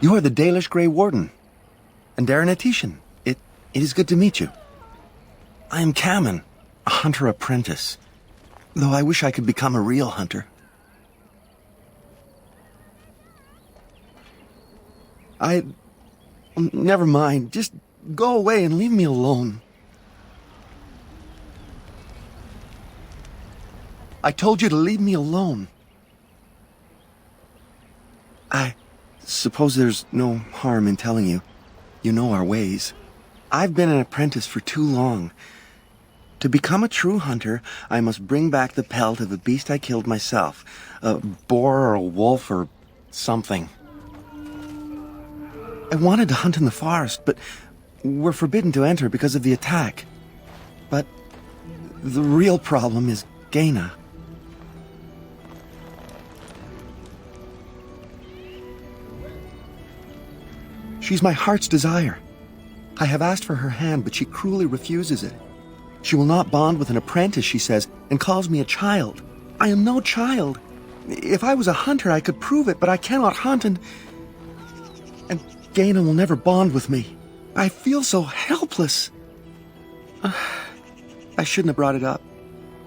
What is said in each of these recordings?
You are the Dalish Grey Warden. And Darren Atishan. It is good to meet you. I am Cameron, a hunter apprentice. Though I wish I could become a real hunter. Never mind. Just go away and leave me alone. I told you to leave me alone. I suppose there's no harm in telling you. You know our ways. I've been an apprentice for too long. To become a true hunter, I must bring back the pelt of a beast I killed myself. A boar or a wolf or something. I wanted to hunt in the forest, but we're forbidden to enter because of the attack. But the real problem is Gaina. She's my heart's desire. I have asked for her hand, but she cruelly refuses it. She will not bond with an apprentice, she says, and calls me a child. I am no child. If I was a hunter, I could prove it, but I cannot hunt, and Gaina will never bond with me. I feel so helpless. I shouldn't have brought it up.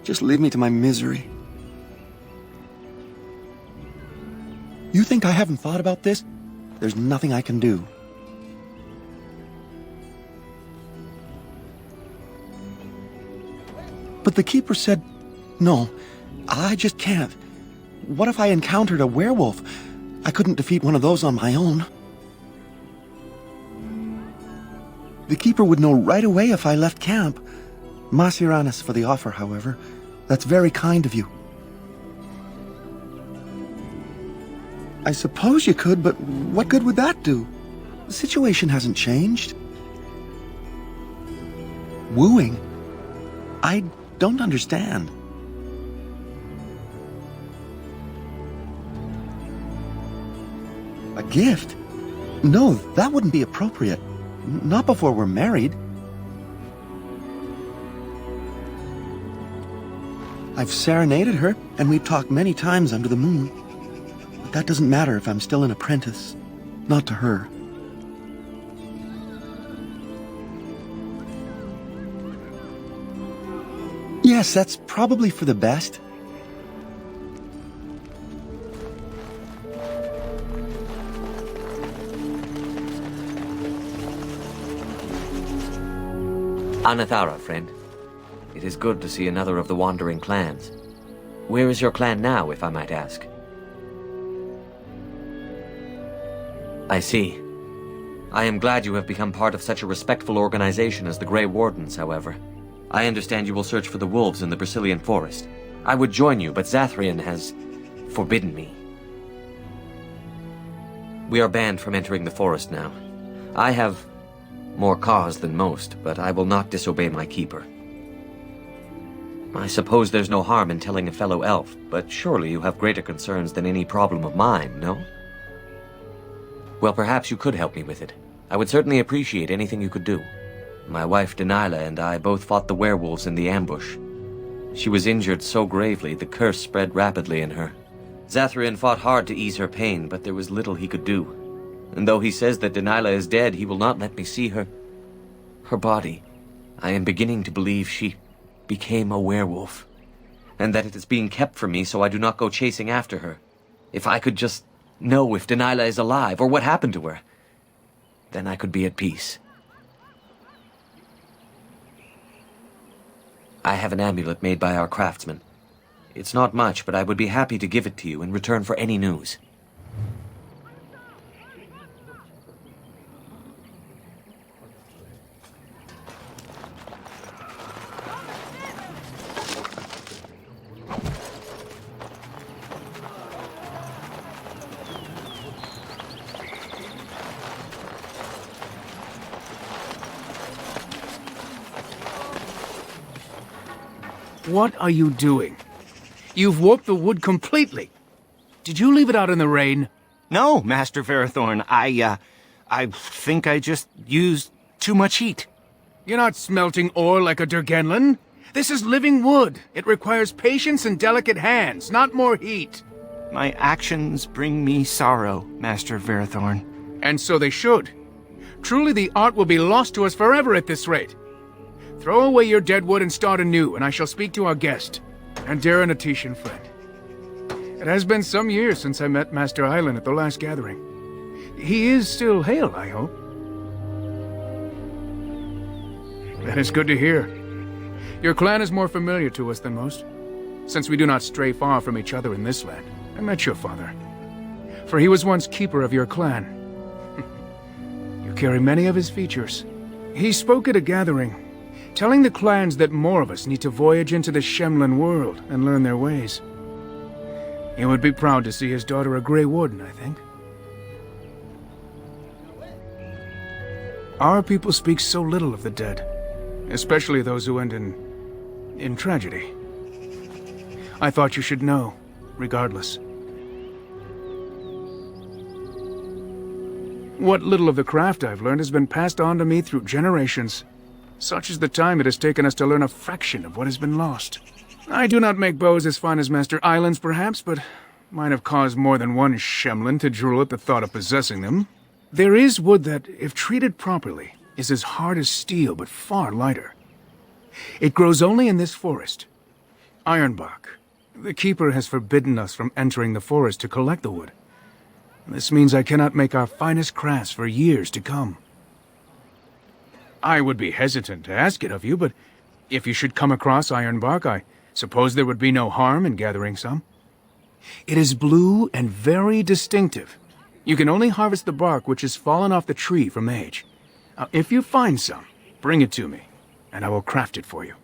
Just leave me to my misery. You think I haven't thought about this? There's nothing I can do. But the keeper said, no, I just can't. What if I encountered a werewolf? I couldn't defeat one of those on my own. The keeper would know right away if I left camp. Masiranis for the offer, however. That's very kind of you. I suppose you could, but what good would that do? The situation hasn't changed. Wooing? I don't understand. A gift? No, that wouldn't be appropriate. Not before we're married. I've serenaded her, and we've talked many times under the moon. But that doesn't matter if I'm still an apprentice. Not to her. Yes, that's probably for the best. Anathara, friend. It is good to see another of the wandering clans. Where is your clan now, if I might ask? I see. I am glad you have become part of such a respectful organization as the Grey Wardens, however. I understand you will search for the wolves in the Brazilian forest. I would join you, but Zathrian has forbidden me. We are banned from entering the forest now. I have more cause than most, but I will not disobey my keeper. I suppose there's no harm in telling a fellow elf, but surely you have greater concerns than any problem of mine, no? Well, perhaps you could help me with it. I would certainly appreciate anything you could do. My wife Denilah and I both fought the werewolves in the ambush. She was injured so gravely, the curse spread rapidly in her. Zathrian fought hard to ease her pain, but there was little he could do. And though he says that Denilah is dead, he will not let me see her body. I am beginning to believe she became a werewolf, and that it is being kept from me so I do not go chasing after her. If I could just know if Denilah is alive, or what happened to her, then I could be at peace. I have an amulet made by our craftsman. It's not much, but I would be happy to give it to you in return for any news. What are you doing? You've warped the wood completely. Did you leave it out in the rain? No, Master Verathorn. I think I just used too much heat. You're not smelting ore like a Durgenlin. This is living wood. It requires patience and delicate hands, not more heat. My actions bring me sorrow, Master Verathorn. And so they should. Truly the art will be lost to us forever at this rate. Throw away your dead wood and start anew, and I shall speak to our guest, and dear and Atetian friend. It has been some years since I met Master Island at the last gathering. He is still hale, I hope. That is good to hear. Your clan is more familiar to us than most, since we do not stray far from each other in this land. I met your father, for he was once keeper of your clan. You carry many of his features. He spoke at a gathering, telling the clans that more of us need to voyage into the Shemlin world and learn their ways. He would be proud to see his daughter a Grey Warden, I think. Our people speak so little of the dead, especially those who end in tragedy. I thought you should know, regardless. What little of the craft I've learned has been passed on to me through generations. Such is the time it has taken us to learn a fraction of what has been lost. I do not make bows as fine as Master Island's, perhaps, but might have caused more than one Shemlin to drool at the thought of possessing them. There is wood that, if treated properly, is as hard as steel but far lighter. It grows only in this forest. Ironbark. The keeper has forbidden us from entering the forest to collect the wood. This means I cannot make our finest crafts for years to come. I would be hesitant to ask it of you, but if you should come across ironbark, I suppose there would be no harm in gathering some. It is blue and very distinctive. You can only harvest the bark which has fallen off the tree from age. If you find some, bring it to me, and I will craft it for you.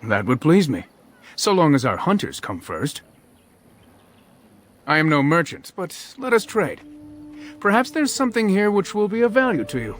That would please me, so long as our hunters come first. I am no merchant, but let us trade. Perhaps there's something here which will be of value to you.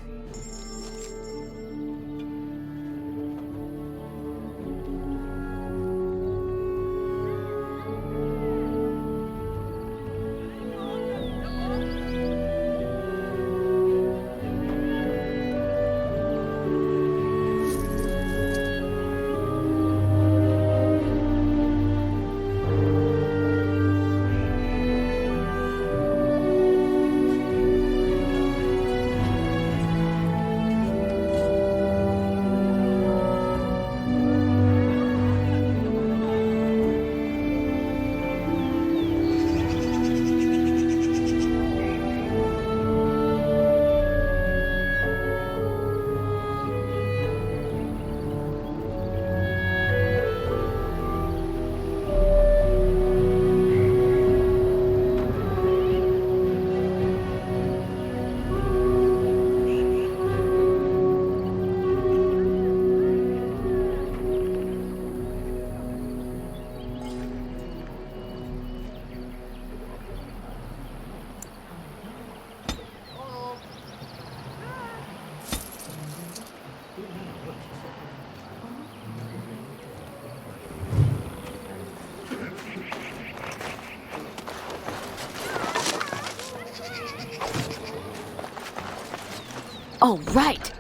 Oh, right.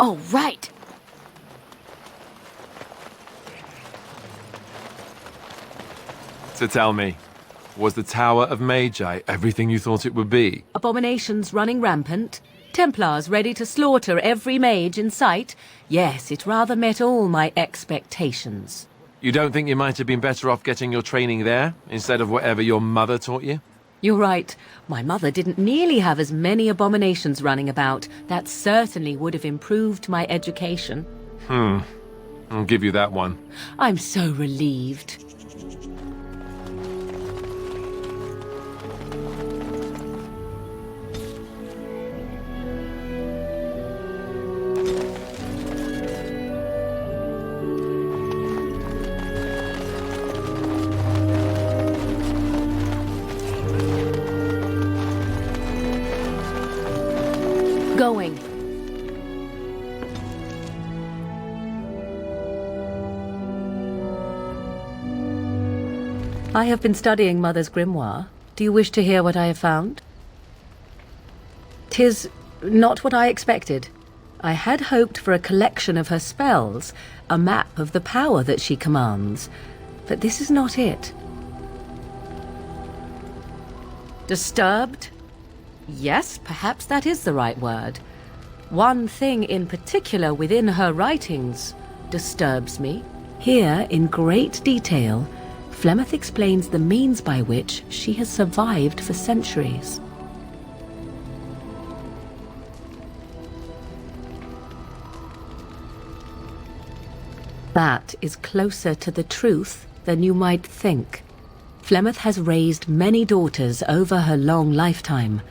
Oh, right. So tell me, was the Tower of Magi everything you thought it would be? Abominations running rampant. Templars ready to slaughter every mage in sight. Yes, it rather met all my expectations. You don't think you might have been better off getting your training there, instead of whatever your mother taught you? You're right. My mother didn't nearly have as many abominations running about. That certainly would have improved my education. I'll give you that one. I'm so relieved. Going. I have been studying Mother's grimoire. Do you wish to hear what I have found? 'Tis not what I expected. I had hoped for a collection of her spells, a map of the power that she commands, but this is not it. Disturbed? Yes, perhaps that is the right word. One thing in particular within her writings disturbs me. Here, in great detail, Flemeth explains the means by which she has survived for centuries. That is closer to the truth than you might think. Flemeth has raised many daughters over her long lifetime.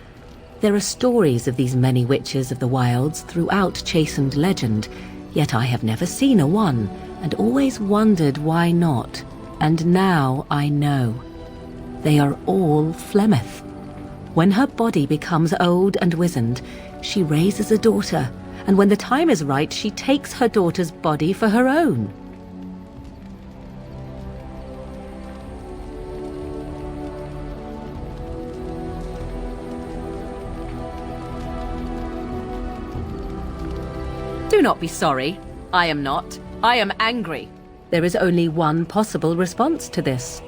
There are stories of these many witches of the wilds throughout chastened legend, yet I have never seen a one, and always wondered why not. And now I know. They are all Flemeth. When her body becomes old and wizened, she raises a daughter, and when the time is right, she takes her daughter's body for her own. Do not be sorry. I am not. I am angry. There is only one possible response to this.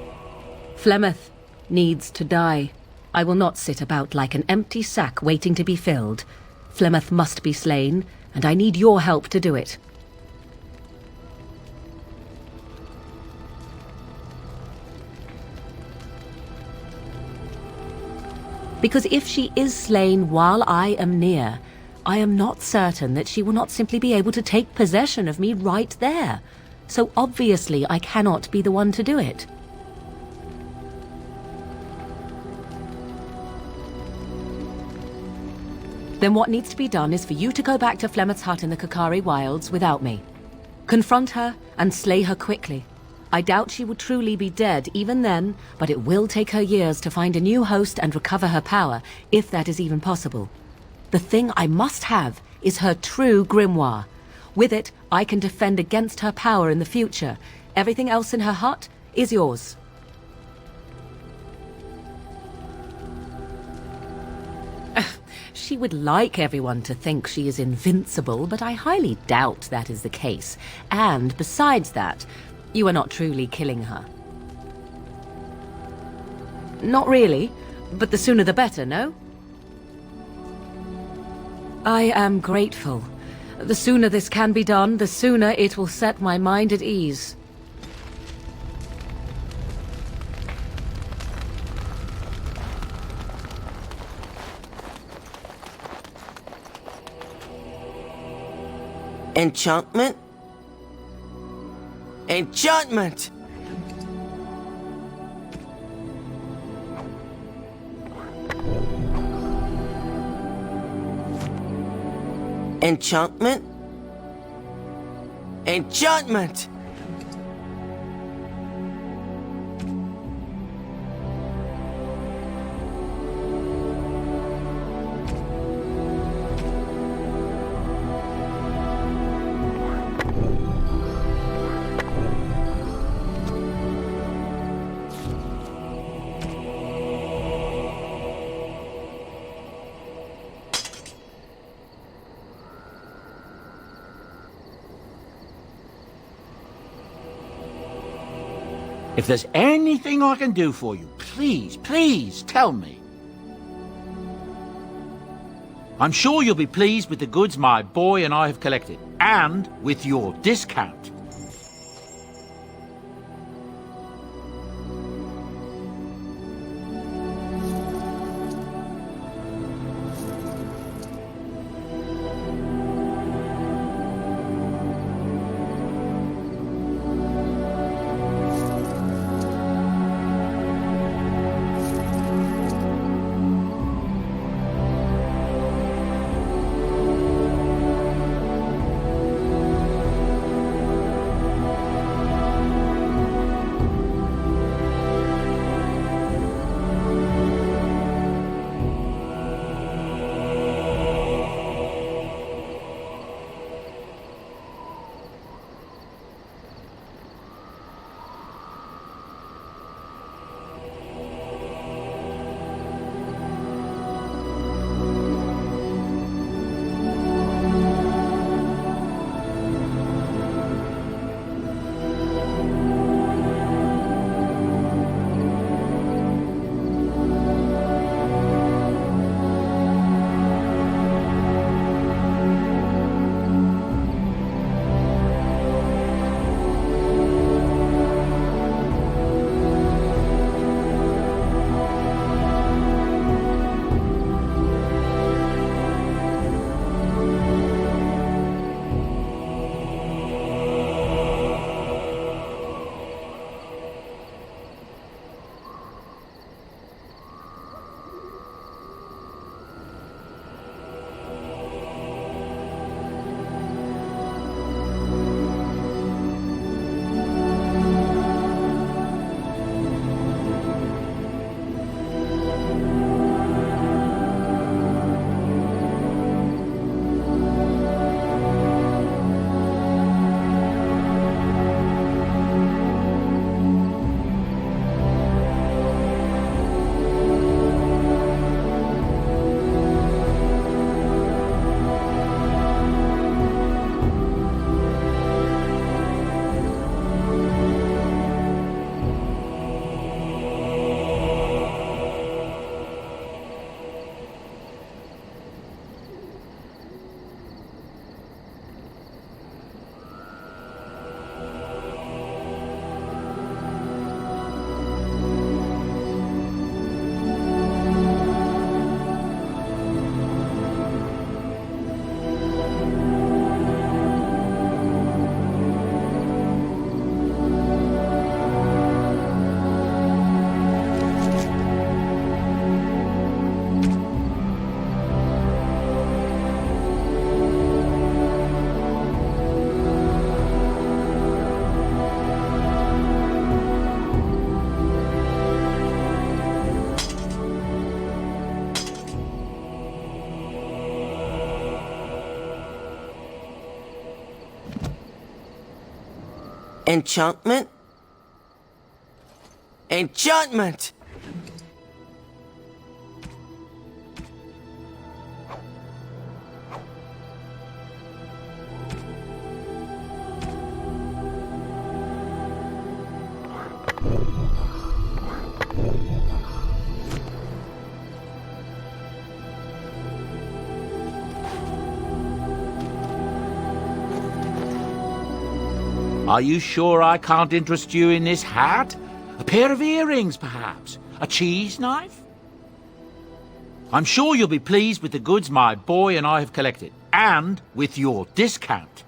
Flemeth needs to die. I will not sit about like an empty sack waiting to be filled. Flemeth must be slain, and I need your help to do it. Because if she is slain while I am near, I am not certain that she will not simply be able to take possession of me right there. So obviously I cannot be the one to do it. Then what needs to be done is for you to go back to Flemeth's hut in the Kakari Wilds without me. Confront her and slay her quickly. I doubt she will truly be dead even then, but it will take her years to find a new host and recover her power, if that is even possible. The thing I must have is her true grimoire. With it, I can defend against her power in the future. Everything else in her hut is yours. She would like everyone to think she is invincible, but I highly doubt that is the case. And besides that, you are not truly killing her. Not really, but the sooner the better, no? I am grateful. The sooner this can be done, the sooner it will set my mind at ease. Enchantment? Enchantment! Enchantment? Enchantment! If there's anything I can do for you, please, please tell me. I'm sure you'll be pleased with the goods my boy and I have collected, and with your discount. Enchantment? Enchantment! Are you sure I can't interest you in this hat? A pair of earrings, perhaps? A cheese knife? I'm sure you'll be pleased with the goods my boy and I have collected, and with your discount.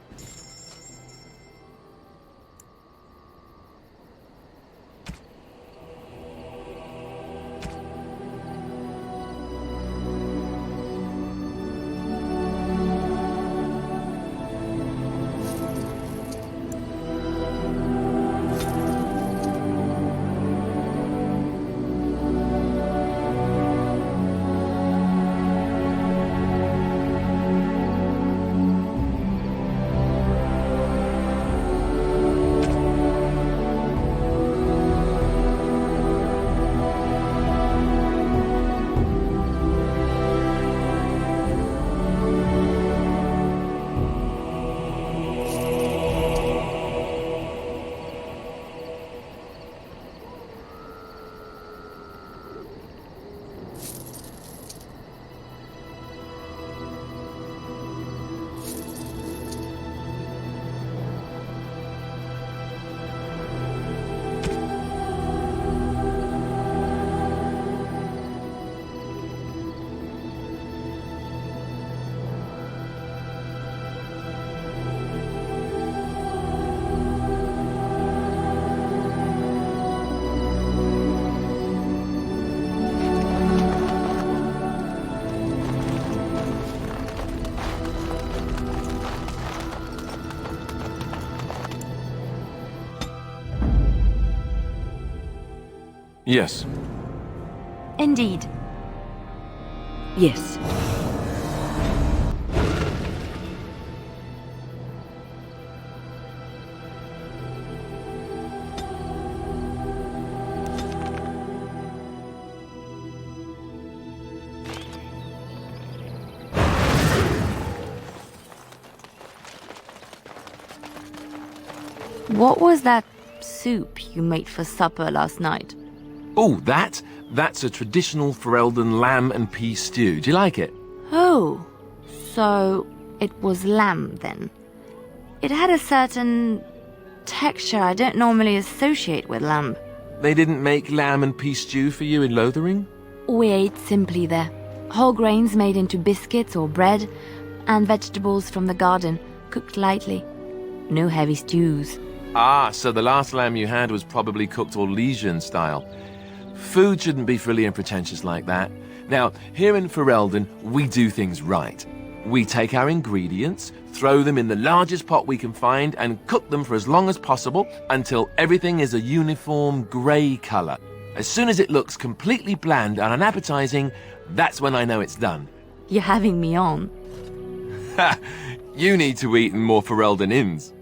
Yes. Indeed. Yes. What was that soup you made for supper last night? Oh, that's a traditional Ferelden lamb and pea stew. Do you like it? Oh, so it was lamb then. It had a certain texture I don't normally associate with lamb. They didn't make lamb and pea stew for you in Lothering? We ate simply there. Whole grains made into biscuits or bread, and vegetables from the garden, cooked lightly. No heavy stews. Ah, so the last lamb you had was probably cooked Orlesian style. Food shouldn't be frilly and pretentious like that. Now, here in Ferelden, we do things right. We take our ingredients, throw them in the largest pot we can find, and cook them for as long as possible until everything is a uniform grey colour. As soon as it looks completely bland and unappetizing, that's when I know it's done. You're having me on. Ha! You need to eat in more Ferelden inns.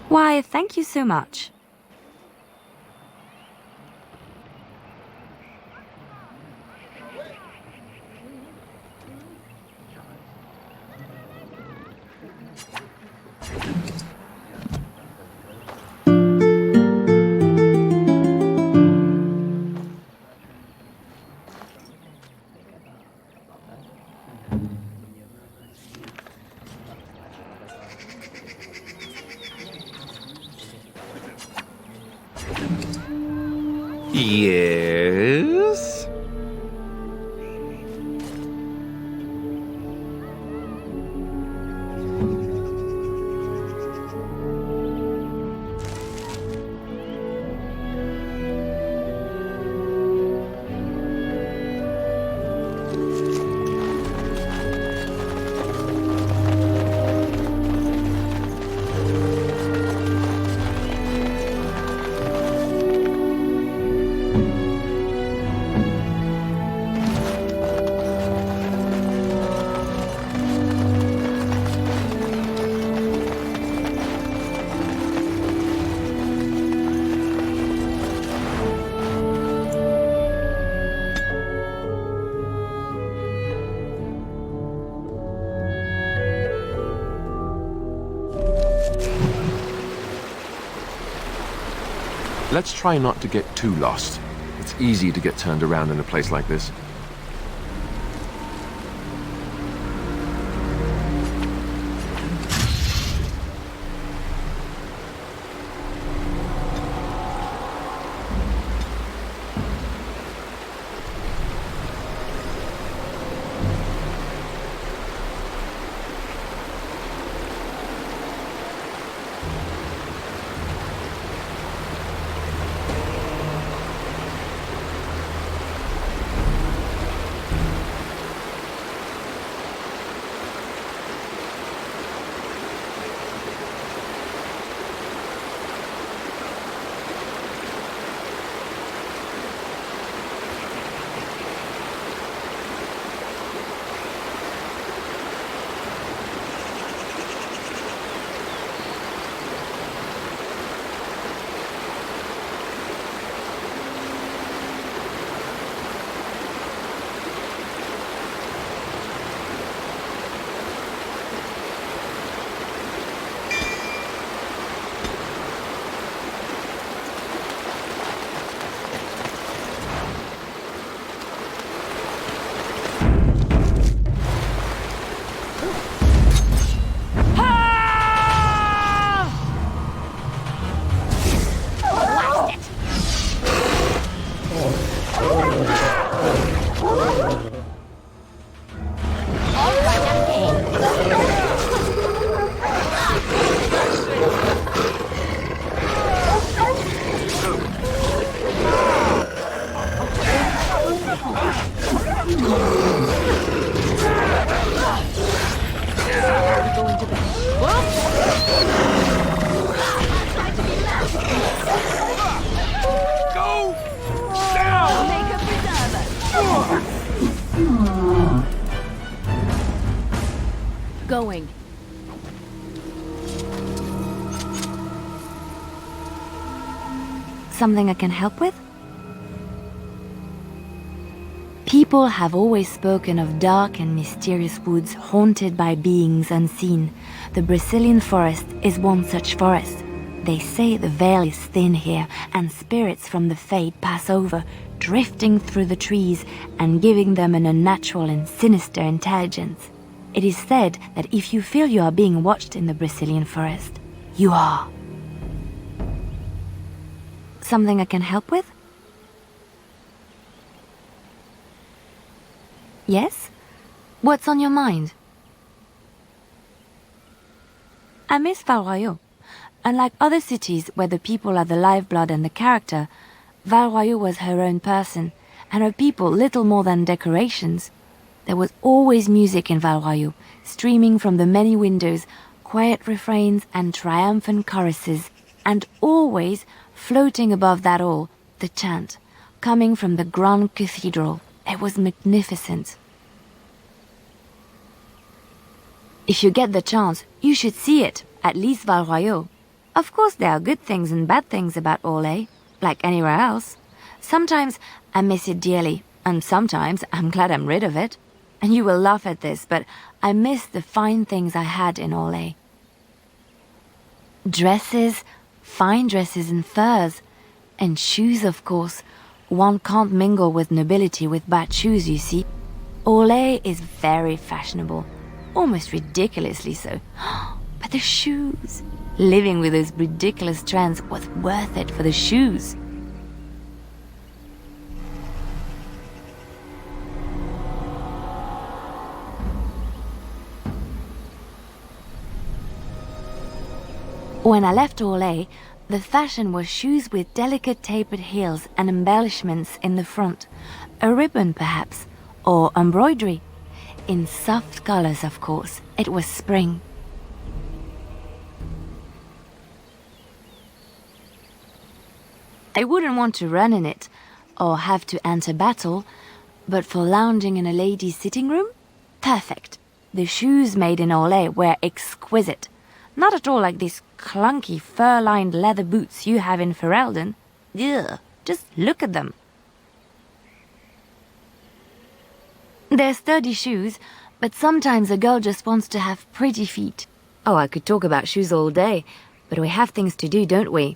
Why, thank you so much. Yes? Let's try not to get too lost. It's easy to get turned around in a place like this. Going. Something I can help with? People have always spoken of dark and mysterious woods haunted by beings unseen. The Brazilian forest is one such forest. They say the veil is thin here, and spirits from the fade pass over, drifting through the trees and giving them an unnatural and sinister intelligence. It is said that if you feel you are being watched in the Brazilian forest, you are. Something I can help with? Yes? What's on your mind? I miss Valroyo. Unlike other cities where the people are the lifeblood and the character, Valroyo was her own person, and her people little more than decorations. There was always music in Valroyo, streaming from the many windows, quiet refrains and triumphant choruses, and always, floating above that all, the chant, coming from the grand cathedral. It was magnificent. If you get the chance, you should see it, at least Valroyo. Of course there are good things and bad things about Orlais, like anywhere else. Sometimes I miss it dearly, and sometimes I'm glad I'm rid of it. And you will laugh at this, but I miss the fine things I had in Orlais. Dresses, fine dresses and furs, and shoes, of course. One can't mingle with nobility with bad shoes, you see. Orlais is very fashionable, almost ridiculously so. But the shoes! Living with those ridiculous trends was worth it for the shoes. When I left Orlais, the fashion was shoes with delicate tapered heels and embellishments in the front, a ribbon perhaps, or embroidery. In soft colors, of course. It was spring. I wouldn't want to run in it, or have to enter battle, but for lounging in a lady's sitting room, perfect. The shoes made in Orlais were exquisite. Not at all like these clunky fur-lined leather boots you have in Ferelden. Ugh, just look at them. They're sturdy shoes, but sometimes a girl just wants to have pretty feet. Oh, I could talk about shoes all day, but we have things to do, don't we?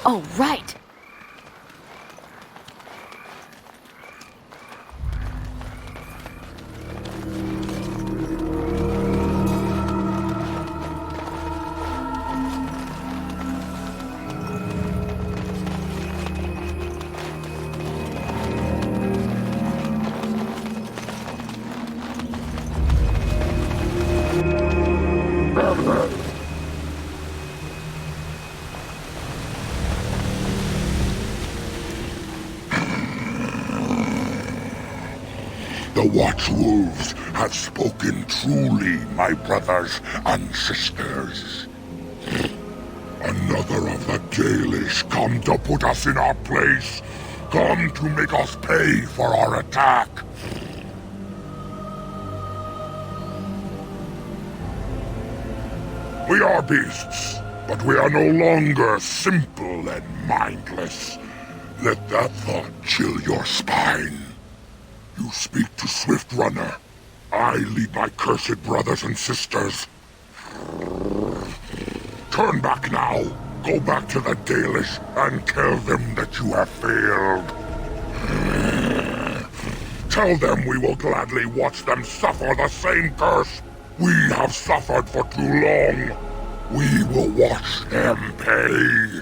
Oh, right. The Watchwolves have spoken truly, my brothers and sisters. Another of the Dalish come to put us in our place, come to make us pay for our attack. We are beasts, but we are no longer simple and mindless. Let that thought chill your spine. You speak to Swift Runner. I lead my cursed brothers and sisters. Turn back now. Go back to the Dalish and tell them that you have failed. Tell them we will gladly watch them suffer the same curse we have suffered for too long. We will watch them pay.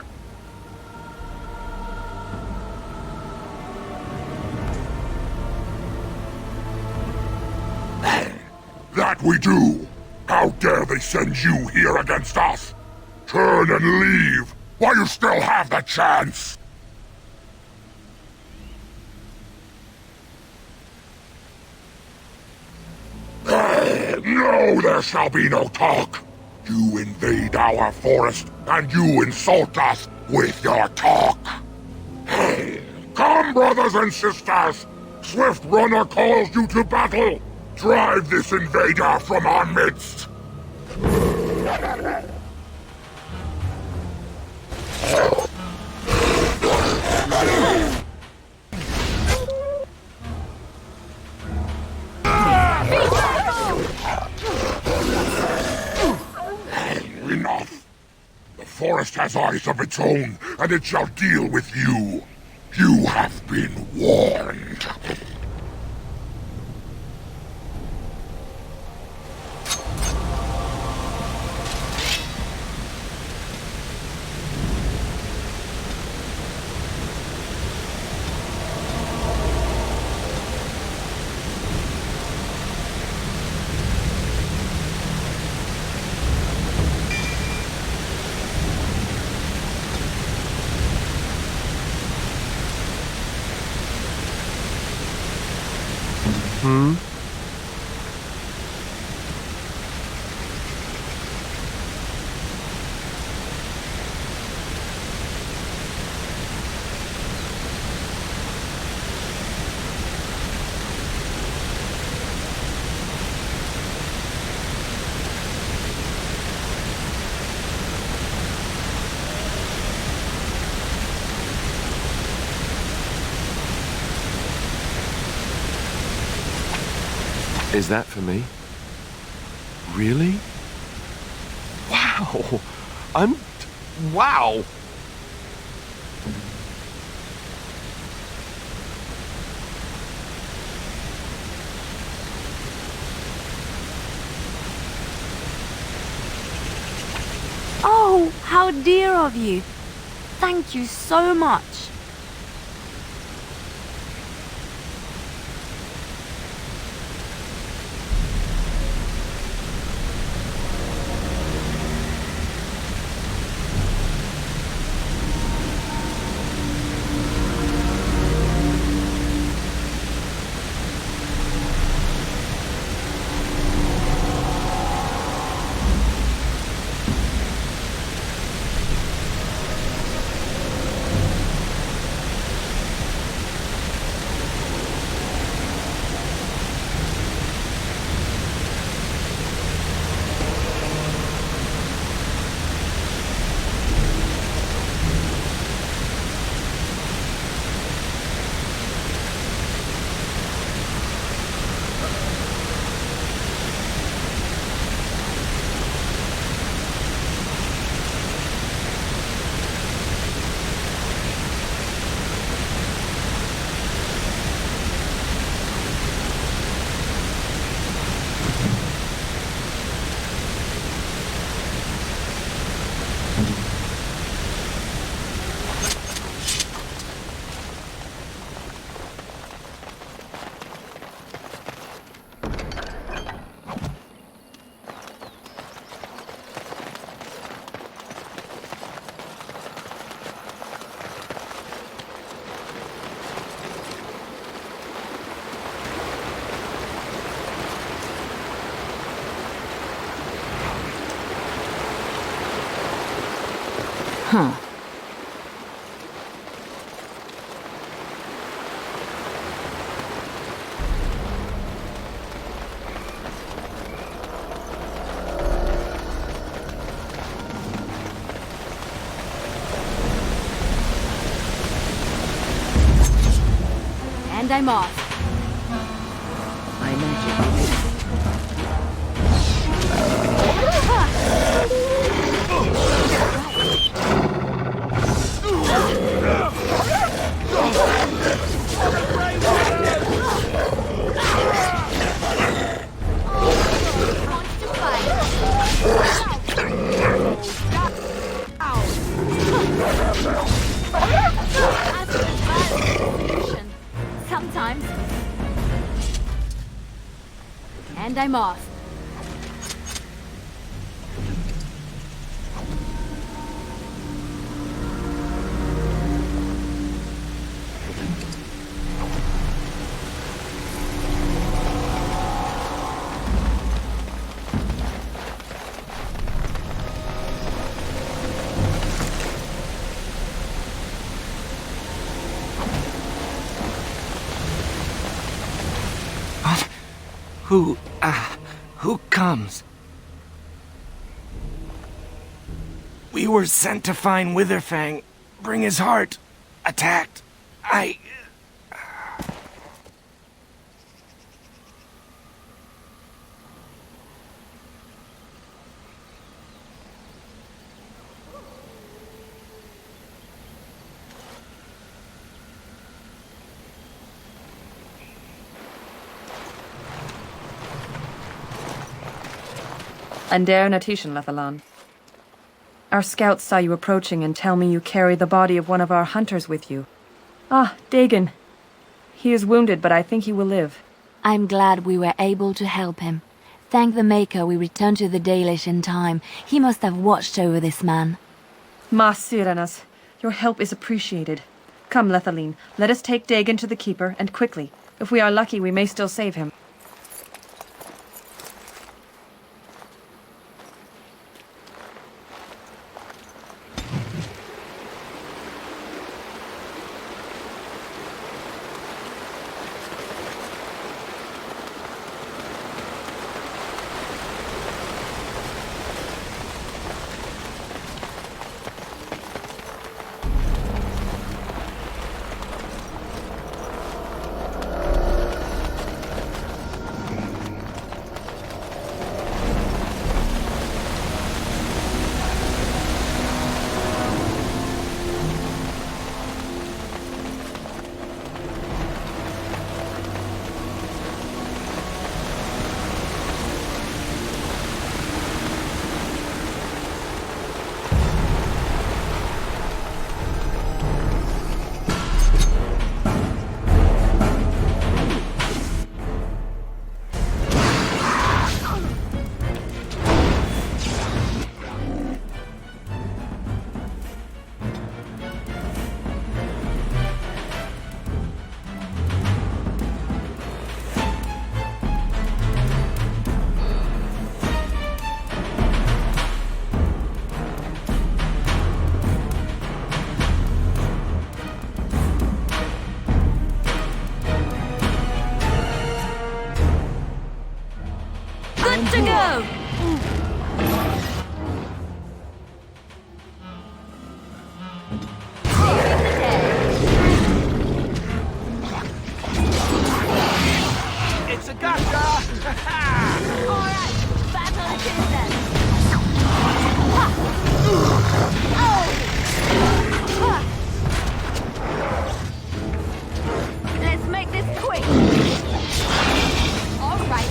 That we do! How dare they send you here against us? Turn and leave, while you still have the chance! No, there shall be no talk! You invade our forest, and you insult us with your talk! Come, brothers and sisters! Swift Runner calls you to battle! Drive this invader from our midst! Enough! The forest has eyes of its own, and it shall deal with you. You have been warned. Is that for me? Really? Wow! Wow! Oh, how dear of you. Thank you so much. Huh. And I'm off. I imagine. Sometimes. And I'm off. Who comes? We were sent to find Witherfang, bring his heart. Attacked. Ander Natishan Lethalan. Our scouts saw you approaching and tell me you carry the body of one of our hunters with you. Ah, Dagon. He is wounded, but I think he will live. I'm glad we were able to help him. Thank the Maker we returned to the Dalish in time. He must have watched over this man. Ma Siranas, your help is appreciated. Come, Lethaline, let us take Dagon to the Keeper, and quickly. If we are lucky, we may still save him. To go! It's a gotcha! Alright, battle it is then! Let's make this quick! Alright,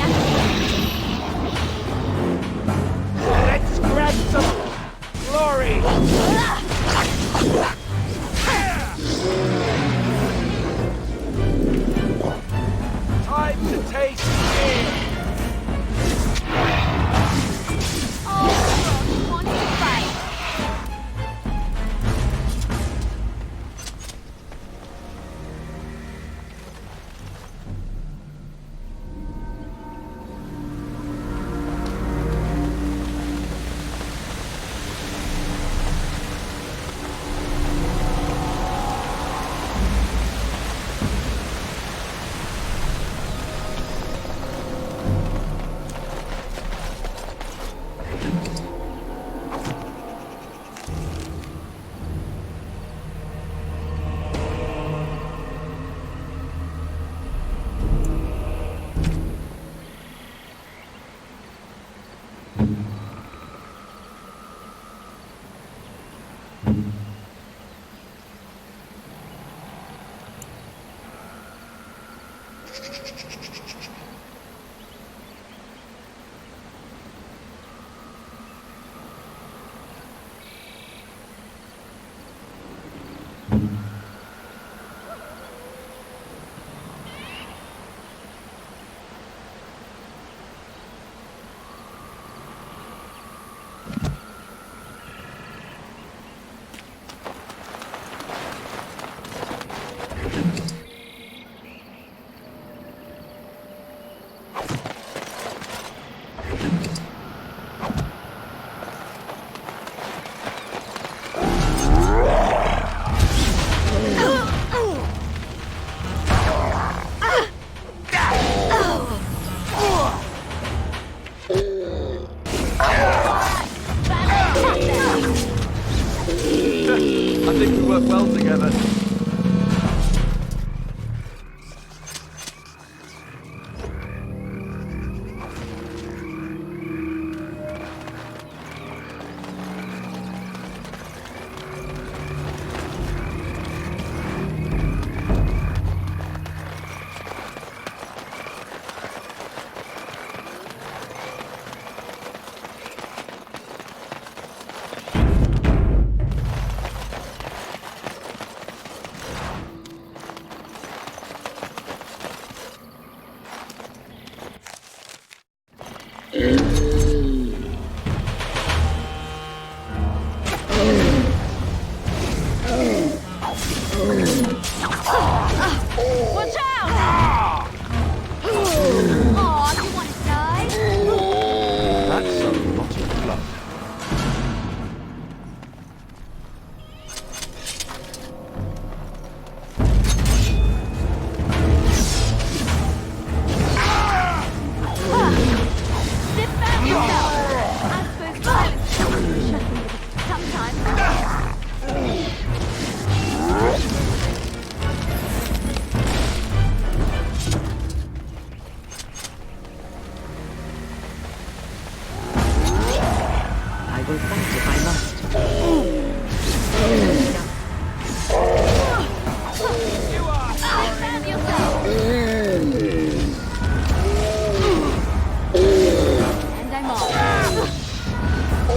Let's grab some glory! Time to taste fear! all the world wants to fight! Watch out! Aw, do you want to die? That's a lot of blood. Sit back yourself! I suppose violence is a solution. Sometimes. I will fight if I must. Defend yourself! And I'm off.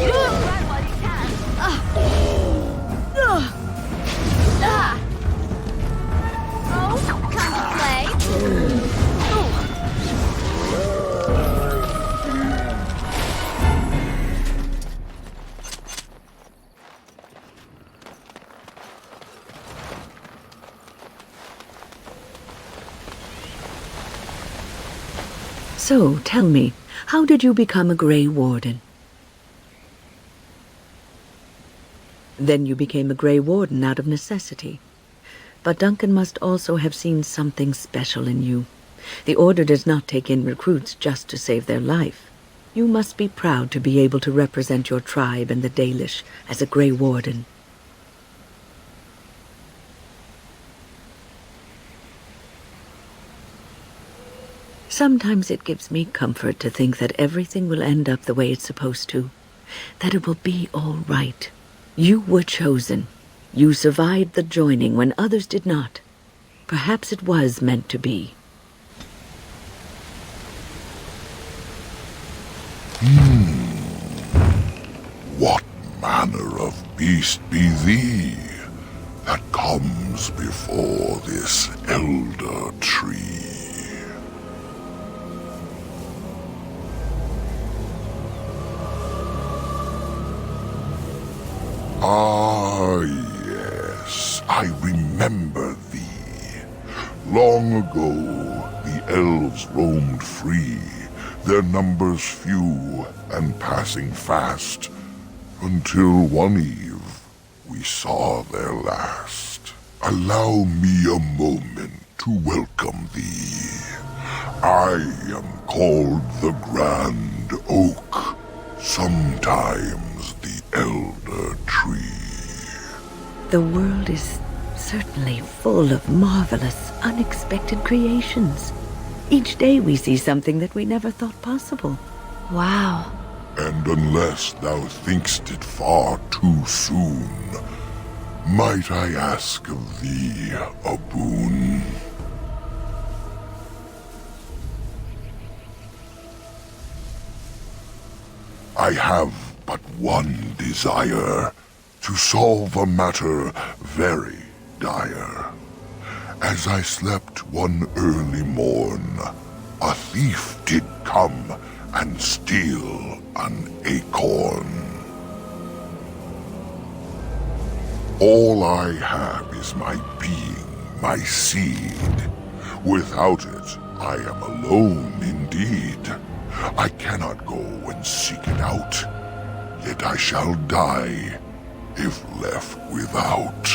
Run while you can. Oh, time to play. So, tell me, how did you become a Grey Warden? Then you became a Grey Warden out of necessity. But Duncan must also have seen something special in you. The Order does not take in recruits just to save their life. You must be proud to be able to represent your tribe and the Dalish as a Grey Warden. Sometimes it gives me comfort to think that everything will end up the way it's supposed to. That it will be all right. You were chosen. You survived the joining when others did not. Perhaps it was meant to be. What manner of beast be thee that comes before this elder tree? Ah, yes, I remember thee. Long ago, the elves roamed free, their numbers few and passing fast, until one eve we saw their last. Allow me a moment to welcome thee. I am called the Grand Oak, sometimes the Elder Tree. The world is certainly full of marvelous, unexpected creations. Each day we see something that we never thought possible. Wow. And unless thou think'st it far too soon, might I ask of thee a boon? I have but one desire, to solve a matter very dire. As I slept one early morn, a thief did come and steal an acorn. All I have is my being, my seed. Without it, I am alone indeed. I cannot go and seek it out, yet I shall die if left without.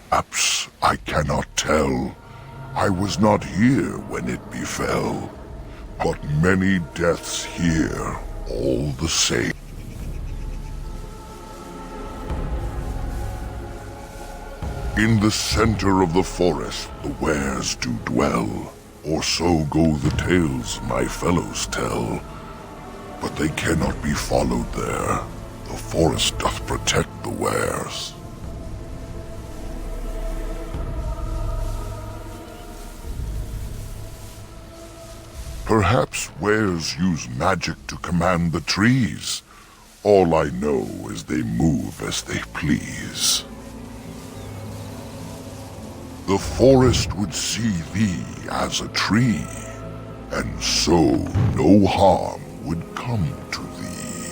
Perhaps I cannot tell. I was not here when it befell, but many deaths here all the same. In the center of the forest the wares do dwell, or so go the tales my fellows tell. But they cannot be followed there. The forest doth protect the wares. Perhaps wares use magic to command the trees. All I know is they move as they please. the forest would see thee as a tree, and so no harm would come to thee.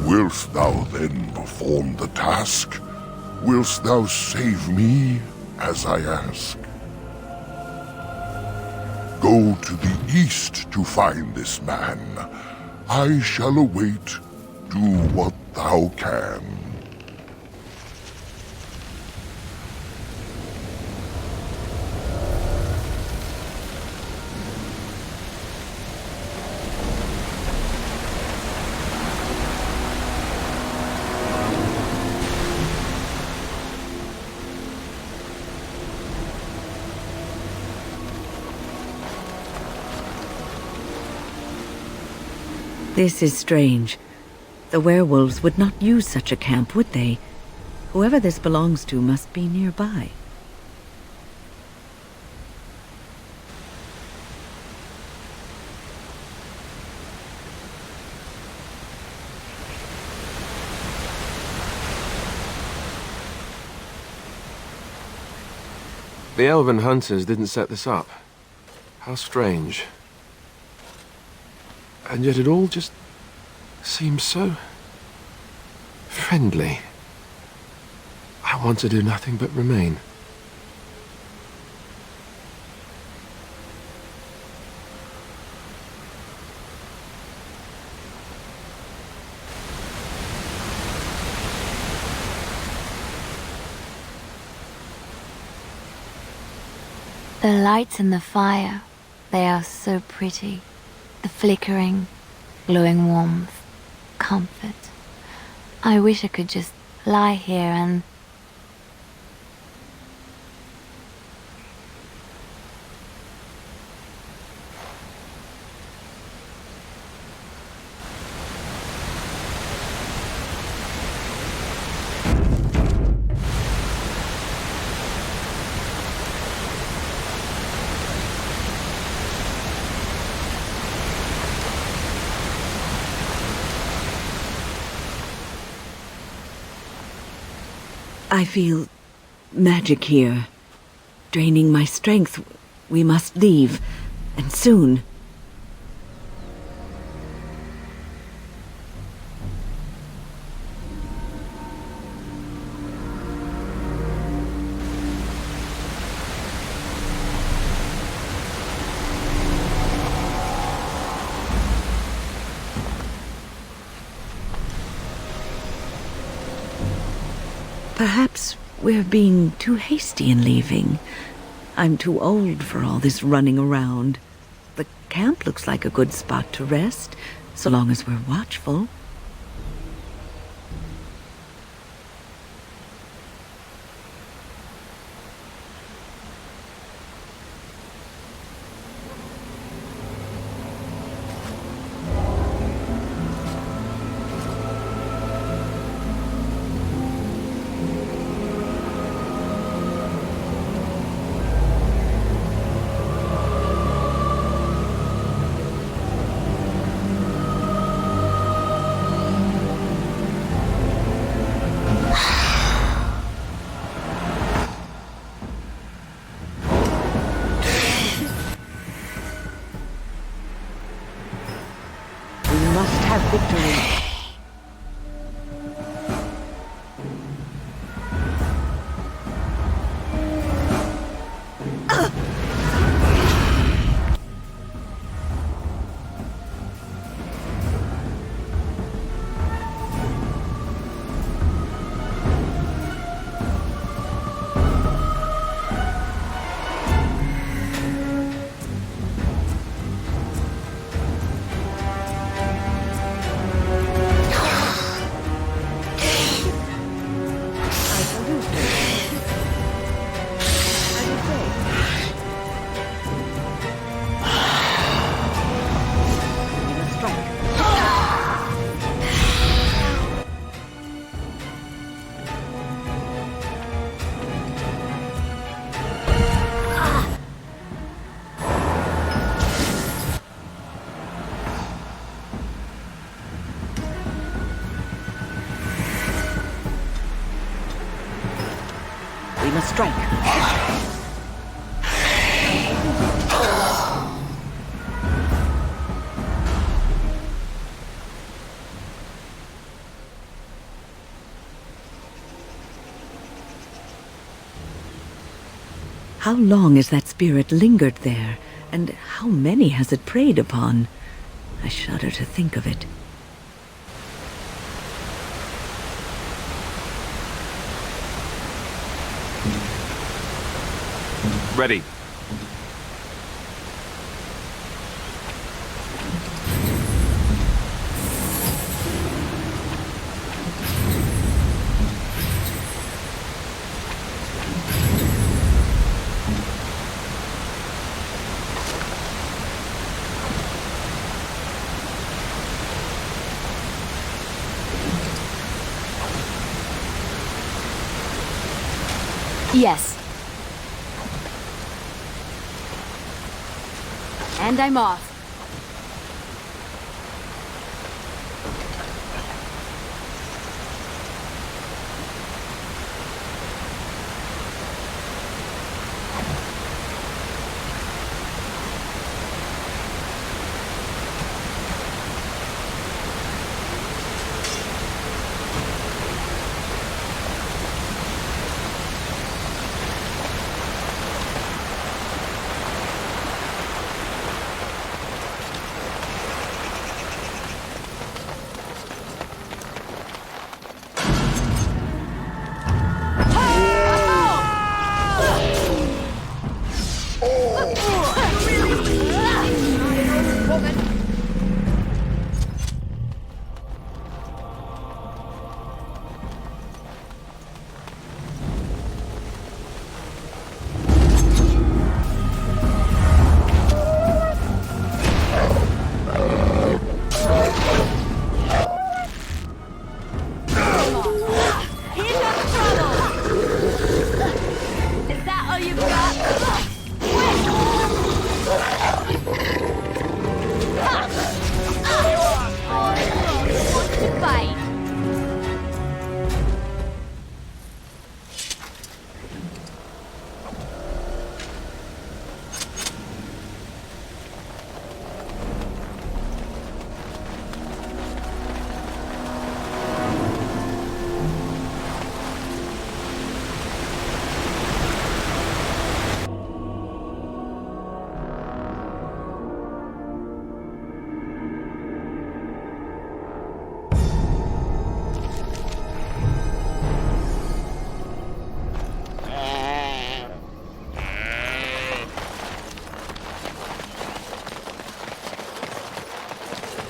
Wilt thou then perform the task? Wilt thou save me, as I ask? Go to the east to find this man. I shall await. Do what thou can. This is strange. The werewolves would not use such a camp, would they? Whoever this belongs to must be nearby. The elven hunters didn't set this up. How strange. And yet it all just seems so friendly. I want to do nothing but remain. The lights in the fire, they are so pretty. The flickering, glowing warmth, comfort. I wish I could just lie here and... I feel magic here, draining my strength. We must leave, and soon. Perhaps we're being too hasty in leaving. I'm too old for all this running around. The camp looks like a good spot to rest, so long as we're watchful. We must strike. How long has that spirit lingered there, and how many has it preyed upon? I shudder to think of it. Ready. Yes. And I'm off.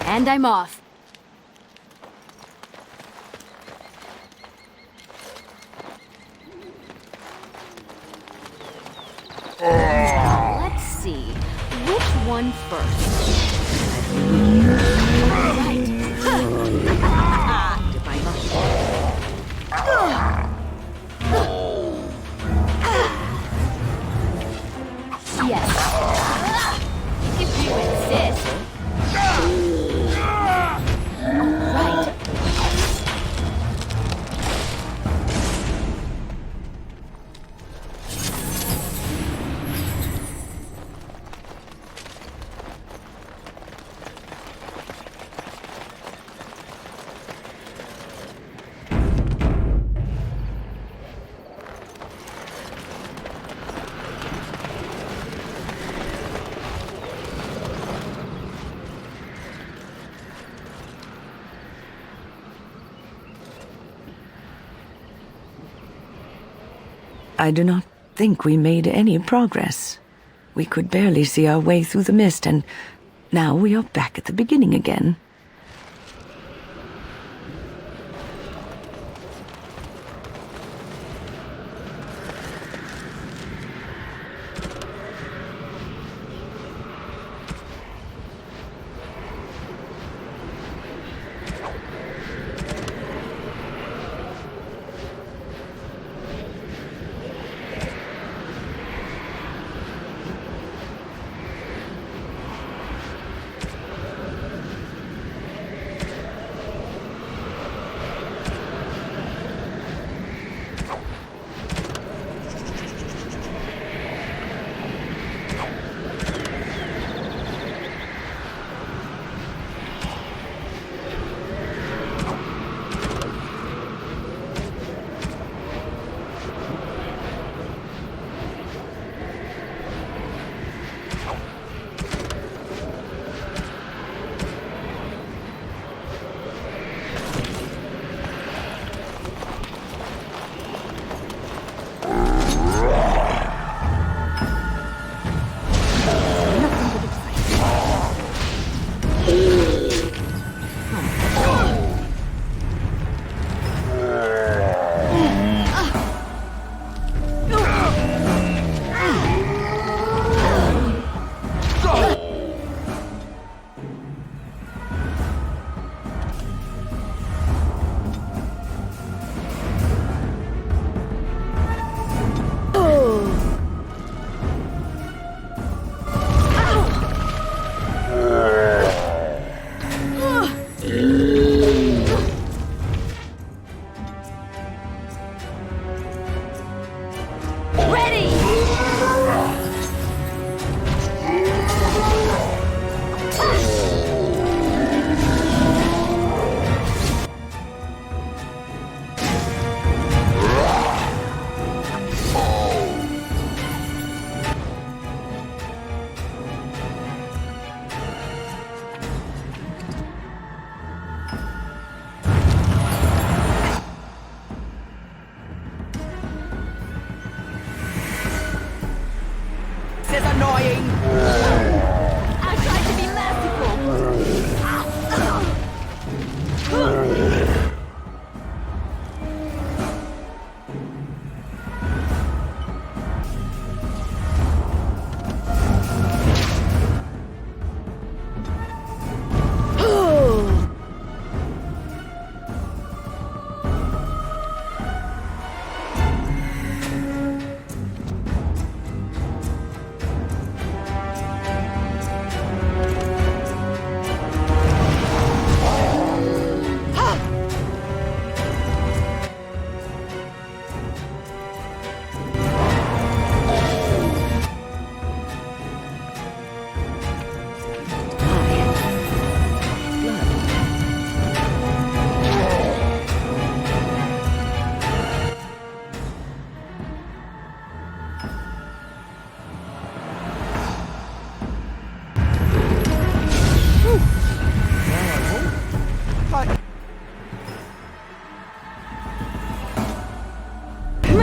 And I'm off. Let's see. Which one first? Right. Did my Yes. If you insist. Right. I do not think we made any progress. We could barely see our way through the mist, and now we are back at the beginning again.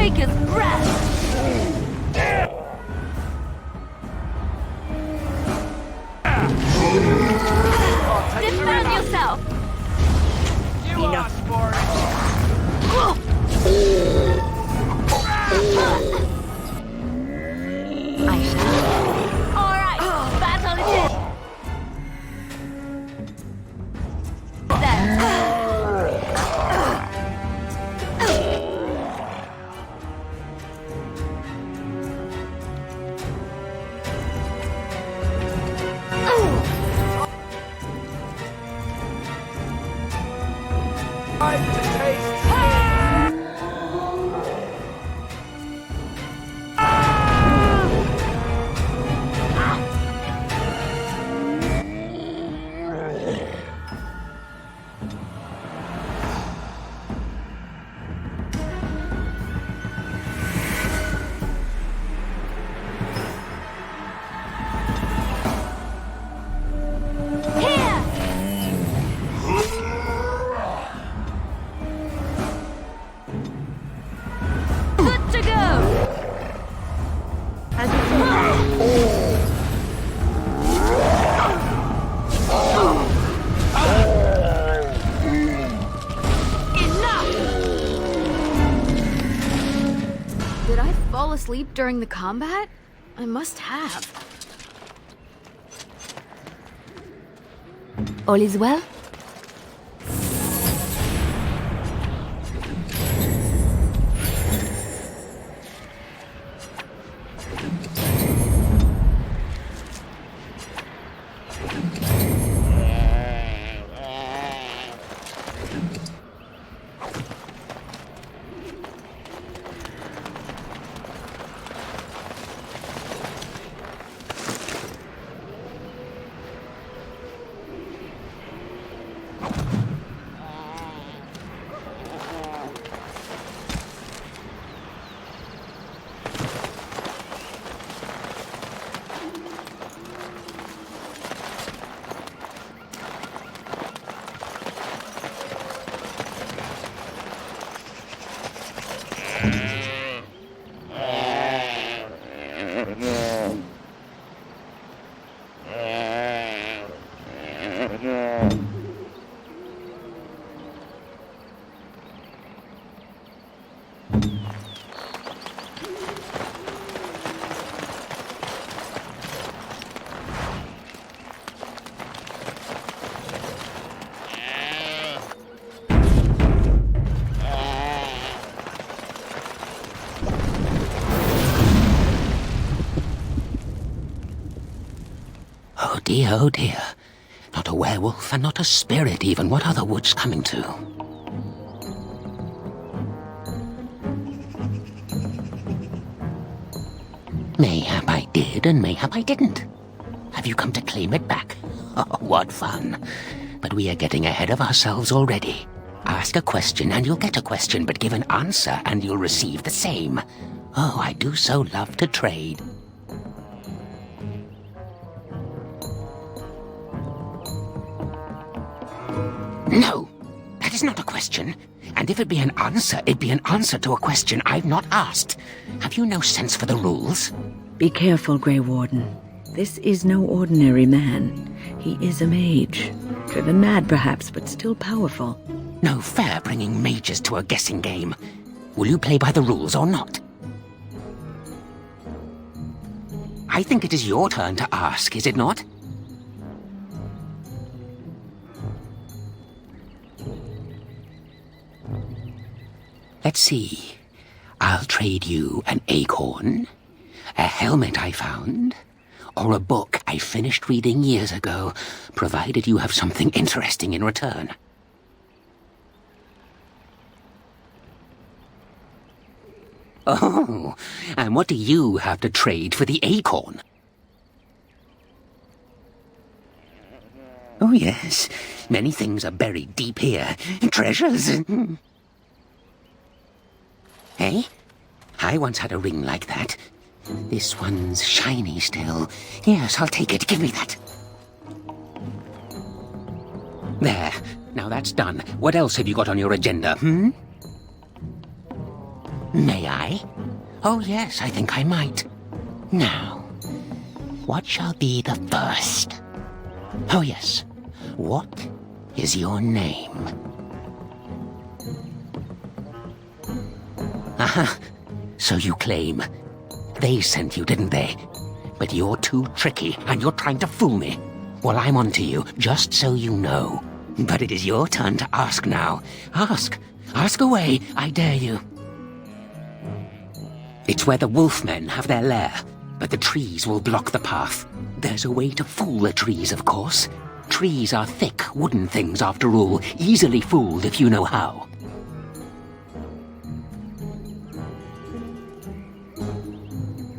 Quaker's breath! Defend yourself! Enough. I shall. Alright, battle it is! Asleep during the combat? I must have. All is well? Oh dear. Not a werewolf and not a spirit even. What are the woods coming to? Mayhap I did and mayhap I didn't. Have you come to claim it back? Oh, what fun. But we are getting ahead of ourselves already. Ask a question and you'll get a question, but give an answer and you'll receive the same. Oh, I do so love to trade. No, that is not a question. And if it be an answer, it'd be an answer to a question I've not asked. Have you no sense for the rules? Be careful, Grey Warden. This is no ordinary man. He is a mage. Driven mad, perhaps, but still powerful. No fair bringing mages to a guessing game. Will you play by the rules or not? I think it is your turn to ask, is it not? Let's see. I'll trade you an acorn, a helmet I found, or a book I finished reading years ago, provided you have something interesting in return. Oh, and what do you have to trade for the acorn? Oh yes, many things are buried deep here. Treasures. Hey? I once had a ring like that. This one's shiny still. Yes, I'll take it. Give me that. There. Now that's done. What else have you got on your agenda, May I? Oh, yes, I think I might. Now, what shall be the first? Oh, yes. What is your name? Aha. So you claim. They sent you, didn't they? But you're too tricky, and you're trying to fool me. Well, I'm on to you, just so you know. But it is your turn to ask now. Ask. Ask away, I dare you. It's where the wolfmen have their lair, but the trees will block the path. There's a way to fool the trees, of course. Trees are thick, wooden things, after all, easily fooled if you know how.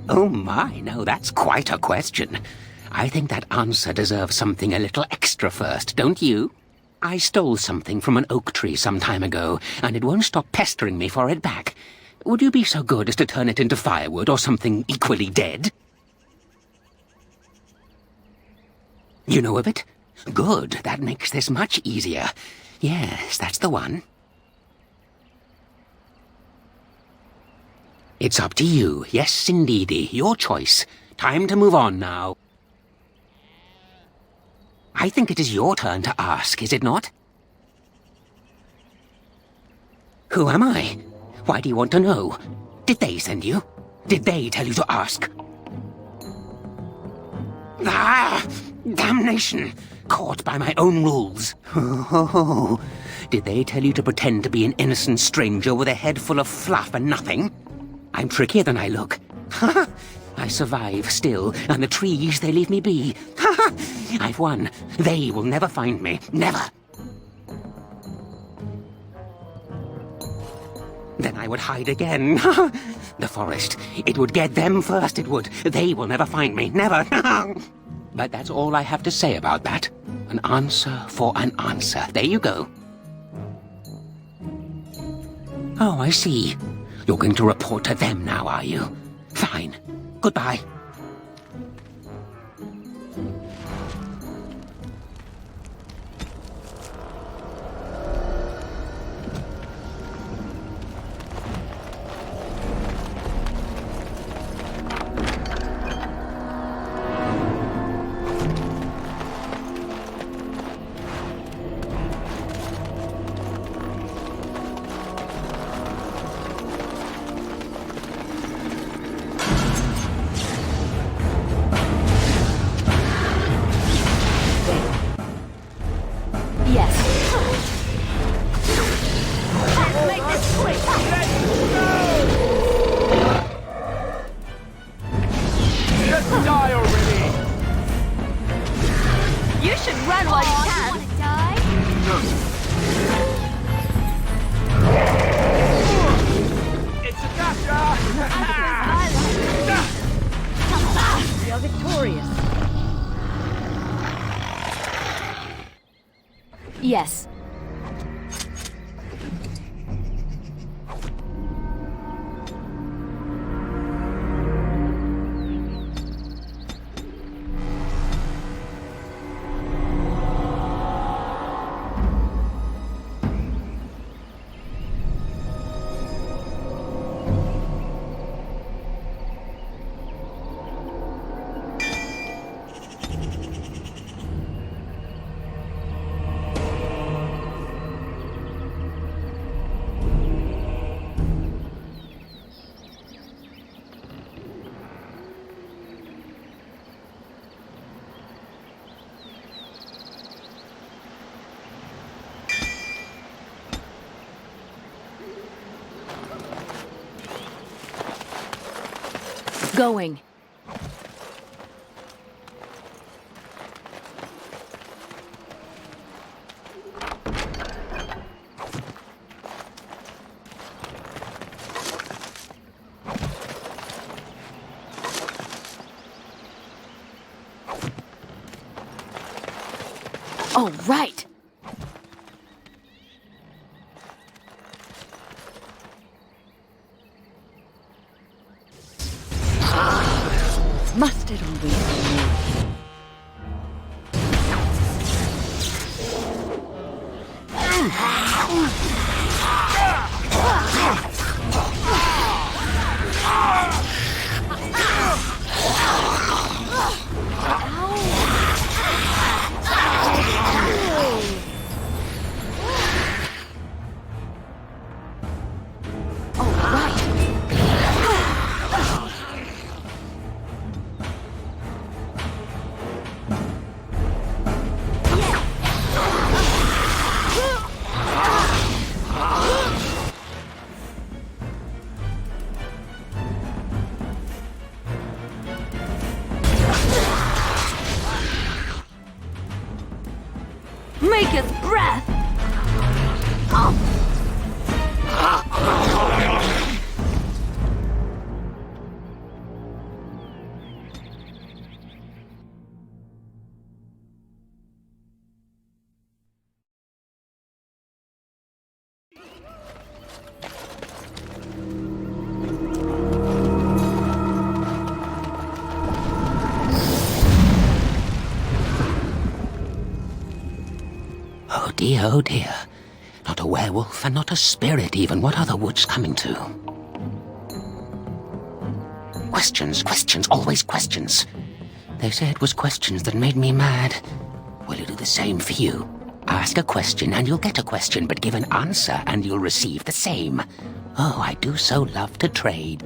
Oh my, no, that's quite a question. I think that answer deserves something a little extra first, don't you? I stole something from an oak tree some time ago, and it won't stop pestering me for it back. Would you be so good as to turn it into firewood or something equally dead? You know of it? Good, that makes this much easier. Yes, that's the one. It's up to you. Yes, indeedy. Your choice. Time to move on now. I think it is your turn to ask, is it not? Who am I? Why do you want to know? Did they send you? Did they tell you to ask? Ah! Damnation! Caught by my own rules. Oh, did they tell you to pretend to be an innocent stranger with a head full of fluff and nothing? I'm trickier than I look. Ha! I survive still, and the trees, they leave me be. Ha! I've won. They will never find me. Never. Then I would hide again. The forest. It would get them first, it would. They will never find me. Never. But that's all I have to say about that. An answer for an answer. There you go. Oh, I see. You're going to report to them now, are you? Fine. Goodbye. Yes. Going. All right. Must it always be me? dear, oh dear. Not a werewolf and not a spirit even. What are the woods coming to? Questions, questions, always questions. They say it was questions that made me mad. Will you do the same for you? Ask a question and you'll get a question, but give an answer and you'll receive the same. Oh, I do so love to trade.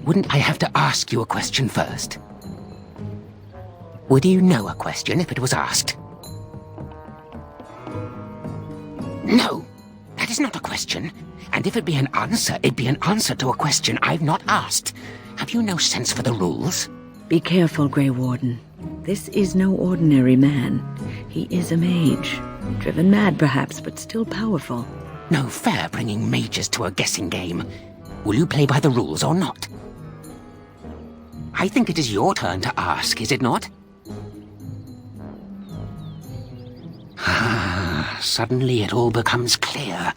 Wouldn't I have to ask you a question first? Would you know a question if it was asked? No, that is not a question. And if it be an answer, it'd be an answer to a question I've not asked. Have you no sense for the rules? Be careful, Grey Warden. This is no ordinary man. He is a mage. Driven mad, perhaps, but still powerful. No fair bringing mages to a guessing game. Will you play by the rules or not? I think it is your turn to ask, is it not? Ah, suddenly it all becomes clear.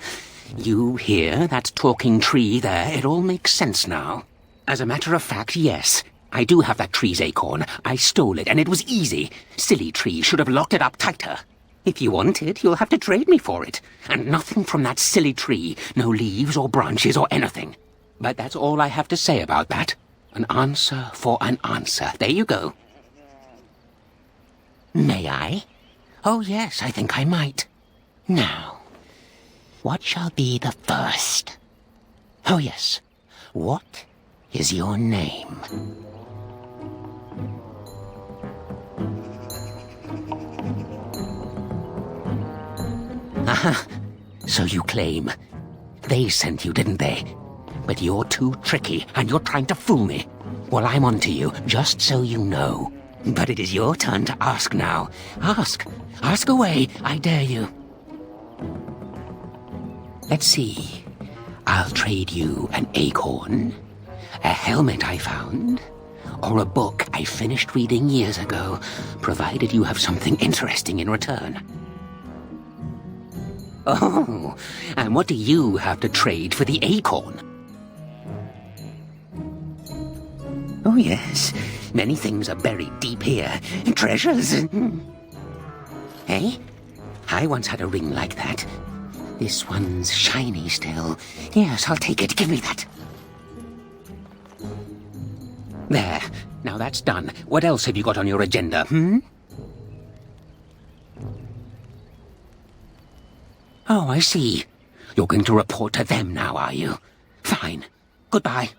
You hear that talking tree there? It all makes sense now. As a matter of fact, yes. I do have that tree's acorn. I stole it, and it was easy. Silly tree should have locked it up tighter. If you want it, you'll have to trade me for it. And nothing from that silly tree. No leaves or branches or anything. But that's all I have to say about that. An answer for an answer. There you go. May I? Oh, yes, I think I might. Now, what shall be the first? Oh, yes. What is your name? Aha, so you claim. They sent you, didn't they? But you're too tricky, and you're trying to fool me. Well, I'm on to you, just so you know. But it is your turn to ask now. Ask. Ask away, I dare you. Let's see. I'll trade you an acorn, a helmet I found, or a book I finished reading years ago, provided you have something interesting in return. Oh, and what do you have to trade for the acorn? Oh, yes. Many things are buried deep here. Treasures. Hey? I once had a ring like that. This one's shiny still. Yes, I'll take it. Give me that. There. Now that's done. What else have you got on your agenda, Oh, I see. You're going to report to them now, are you? Fine. Goodbye.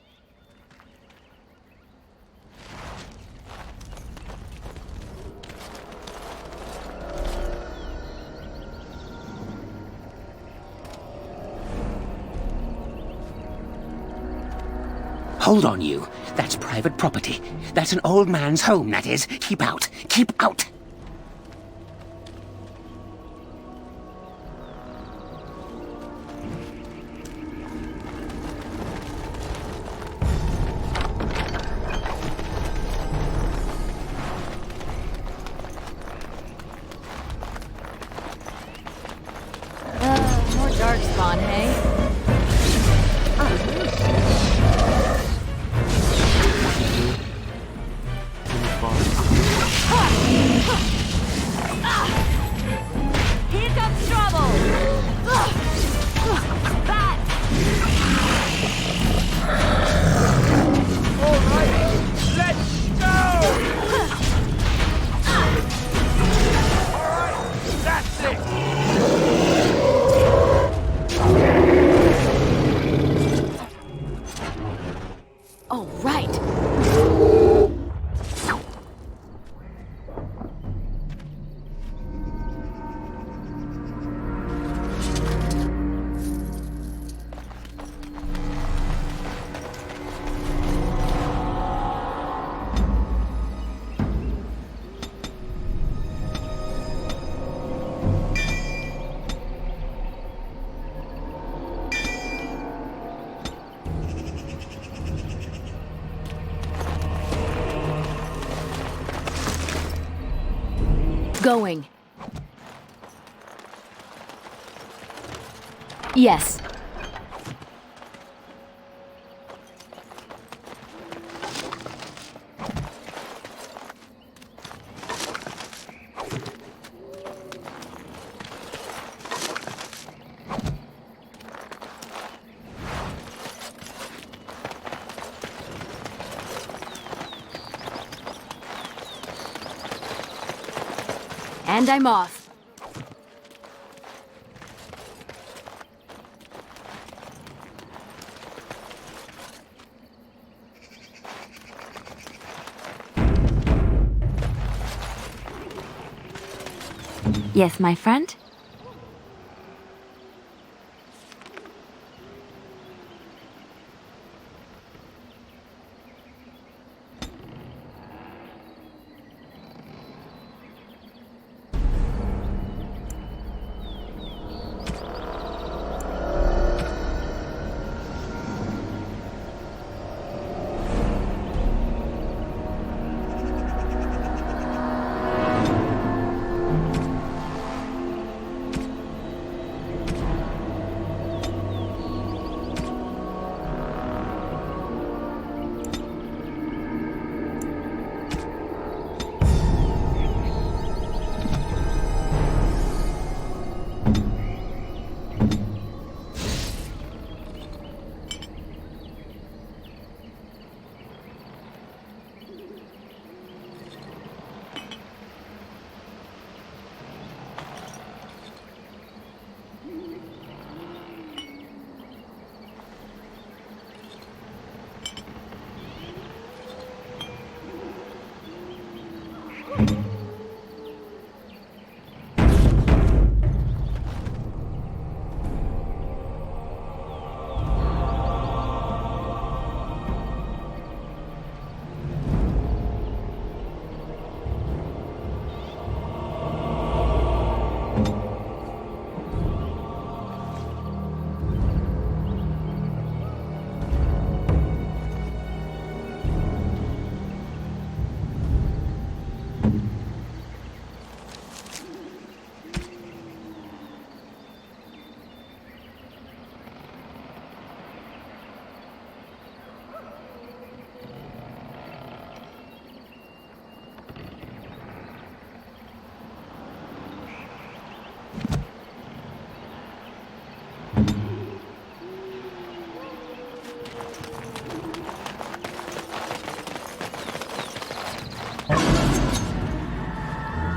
Hold on, you. That's private property. That's an old man's home, that is. Keep out. Keep out. More darkspawn, hey? Here comes trouble! That! All right, let's go! All right, that's it! All right. Going. Yes. And I'm off. Yes, my friend?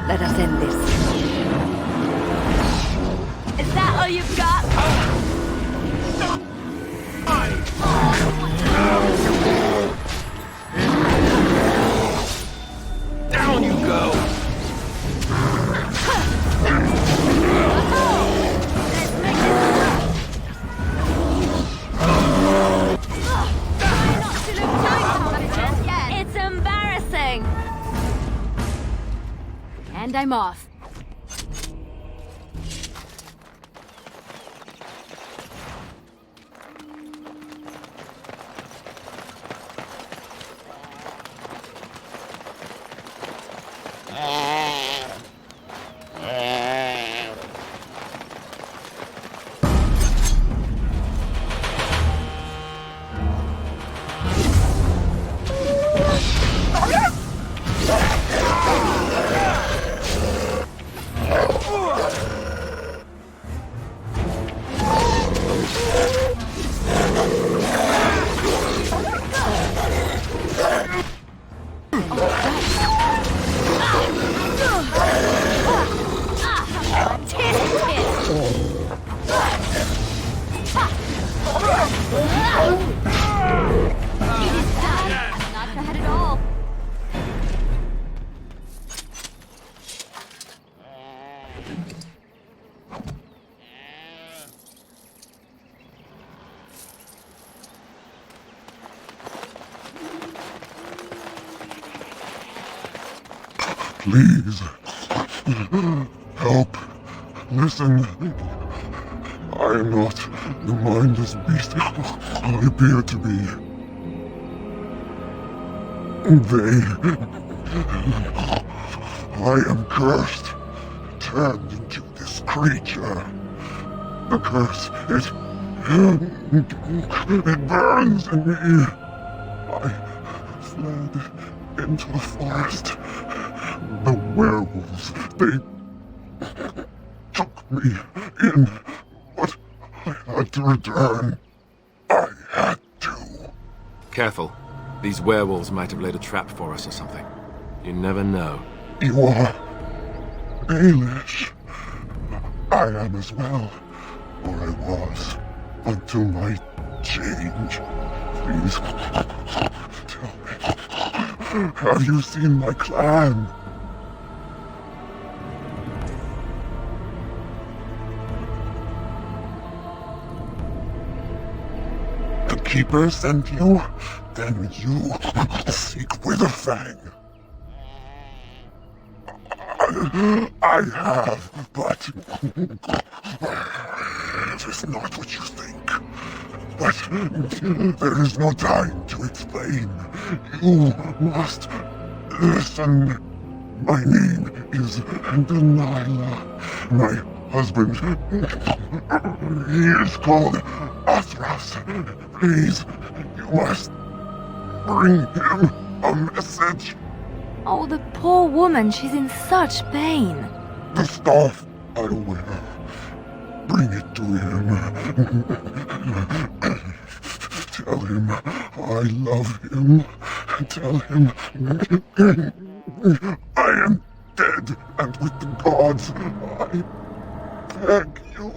Let us end this. Is that all you've got? Down you go! It's embarrassing. And I'm off. Not bad at all. Please. Help. Listen. I am not the mindless beast I appear to be. I am cursed, turned into this creature. The curse, it burns in me. I fled into the forest. The werewolves, they took me in, but I had to return. I had to. Careful. These werewolves might have laid a trap for us or something. You never know. You are Ailish. I am as well. Or I was. Until my change. Please, tell me. Have you seen my clan? The Keeper sent you? Then you seek Witherfang. I have, but it is not what you think. But there is no time to explain. You must listen. My name is Delilah. My husband, he is called Athras. Please, you must bring him a message. Oh, the poor woman, she's in such pain. The staff I wear. Bring it to him. Tell him I love him. Tell him I am dead, and with the gods, I beg you.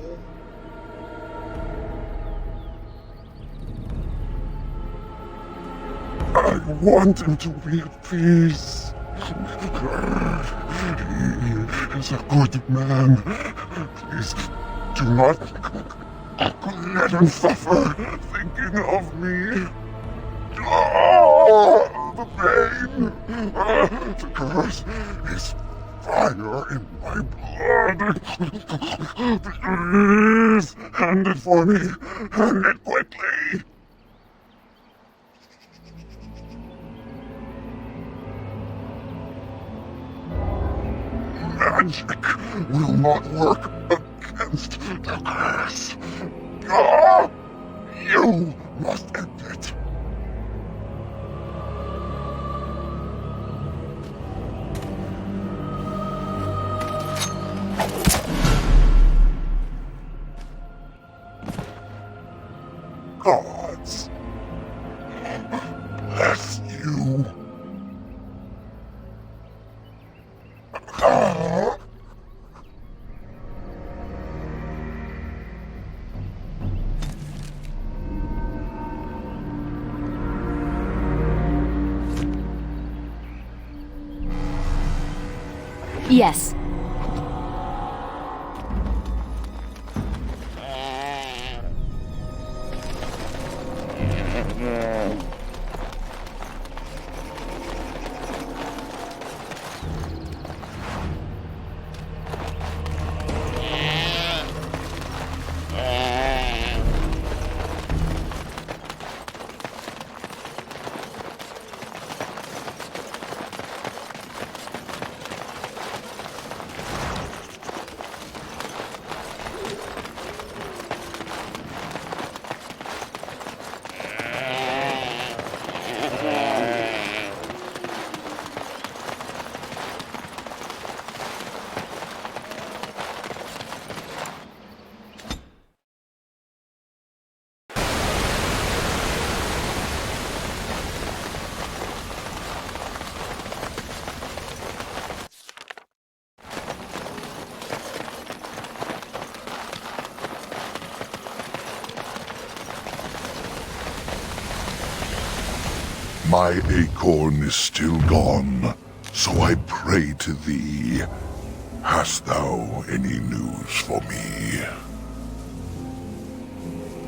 I want him to be at peace. He is a good man. Please do not let him suffer thinking of me. Oh, the pain. The curse is fire in my blood. Please, hand it for me. Hand it quickly. Magic will not work against the curse. Ah, you must end it. Gods, bless you. Yes. My acorn is still gone, so I pray to thee. Hast thou any news for me?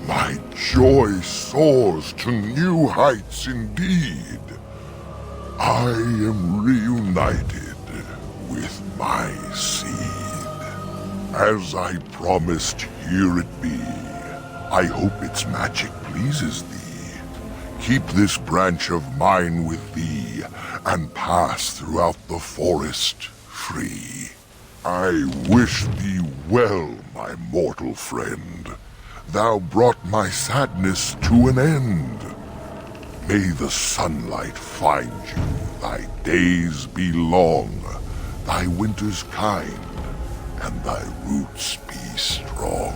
My joy soars to new heights indeed. I am reunited with my seed. As I promised, here it be. I hope its magic pleases thee. Keep this branch of mine with thee, and pass throughout the forest free. I wish thee well, my mortal friend. Thou brought my sadness to an end. May the sunlight find you, thy days be long, thy winters kind, and thy roots be strong.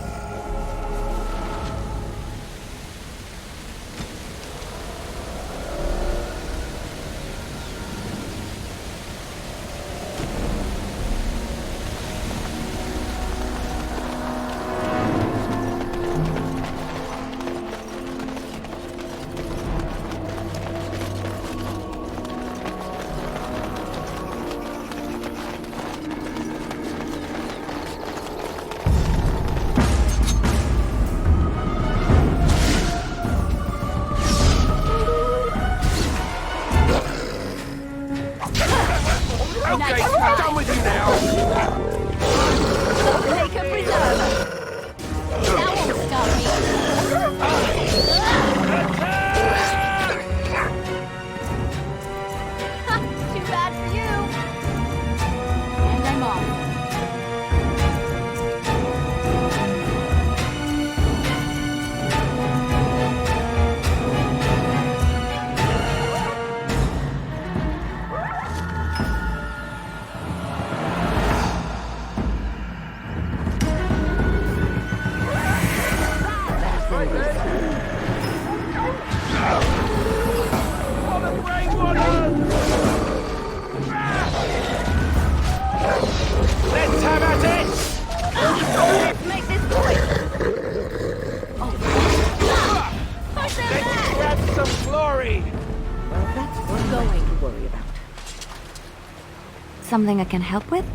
something I can help with?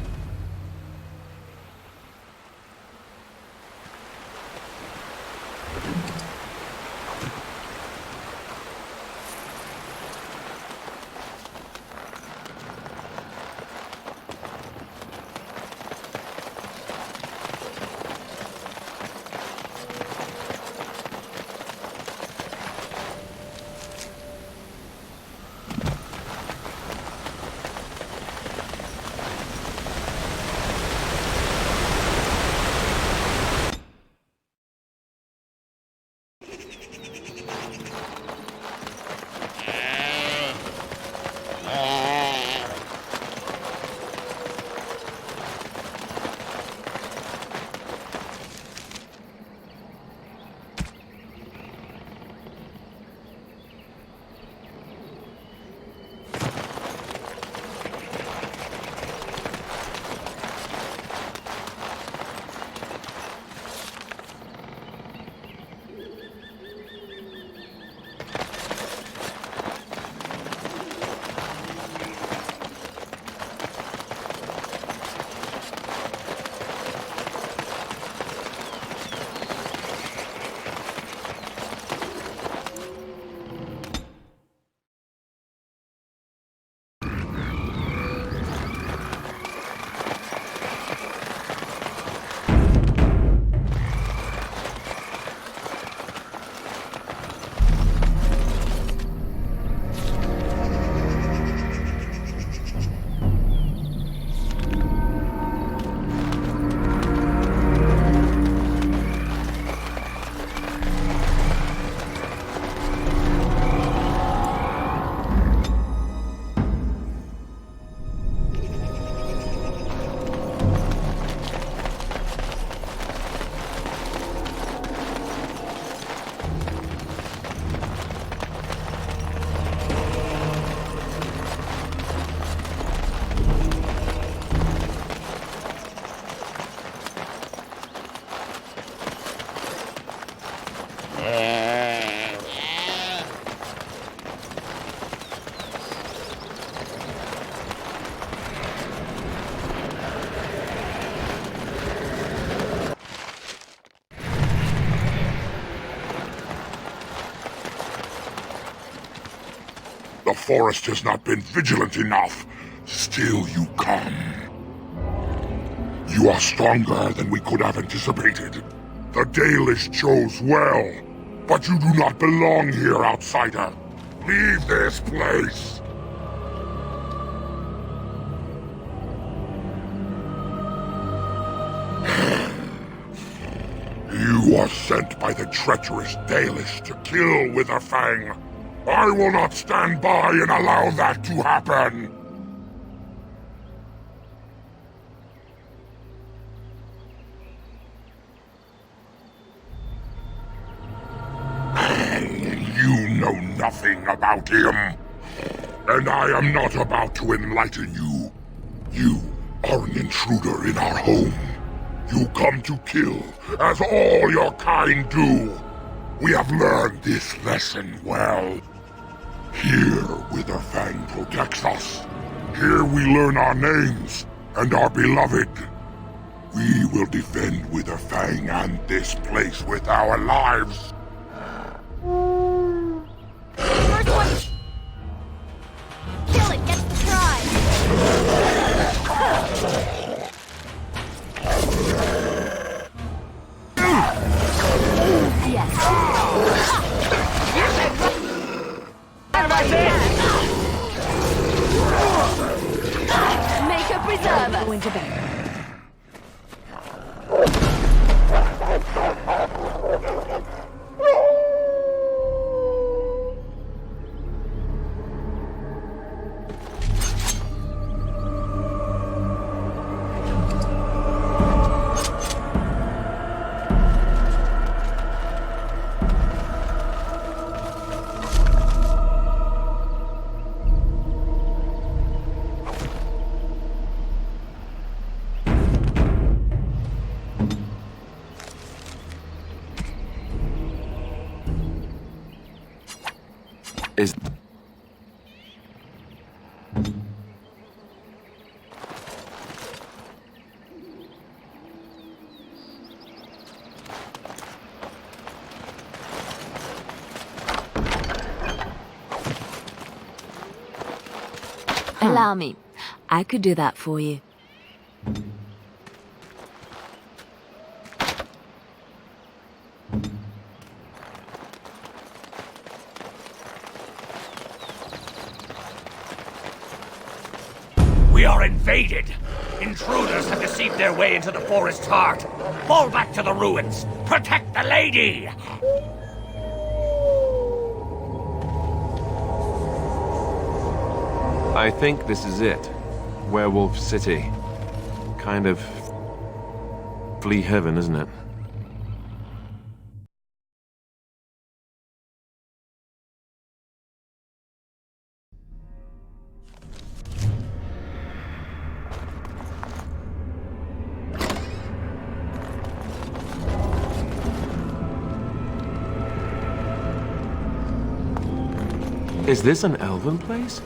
The forest has not been vigilant enough. Still you come. You are stronger than we could have anticipated. The Dalish chose well, but you do not belong here, outsider. Leave this place! You are sent by the treacherous Dalish to kill Witherfang. I will not stand by and allow that to happen! You know nothing about him, and I am not about to enlighten you. You are an intruder in our home. You come to kill, as all your kind do. We have learned this lesson well. Here, Witherfang protects us. Here we learn our names and are beloved. We will defend Witherfang and this place with our lives. First one. Kill it, gets the prize. Make a preserver. Going to bed. Allow me. I could do that for you. We are invaded! Intruders have deceived their way into the forest's heart. Fall back to the ruins! Protect the lady! I think this is it. Werewolf City. Kind of flea heaven, isn't it? Is this an elven place?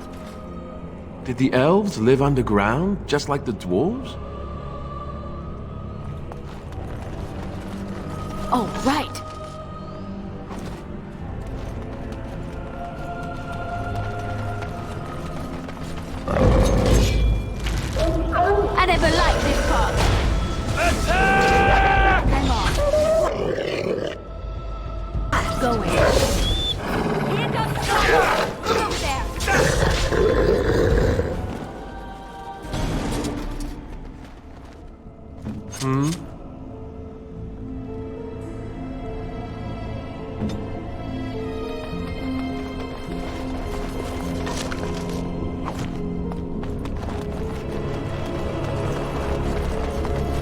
Did the elves live underground, just like the dwarves? Oh, right. I never liked this part. Hang on. Go in. Here comes trouble. Look over there.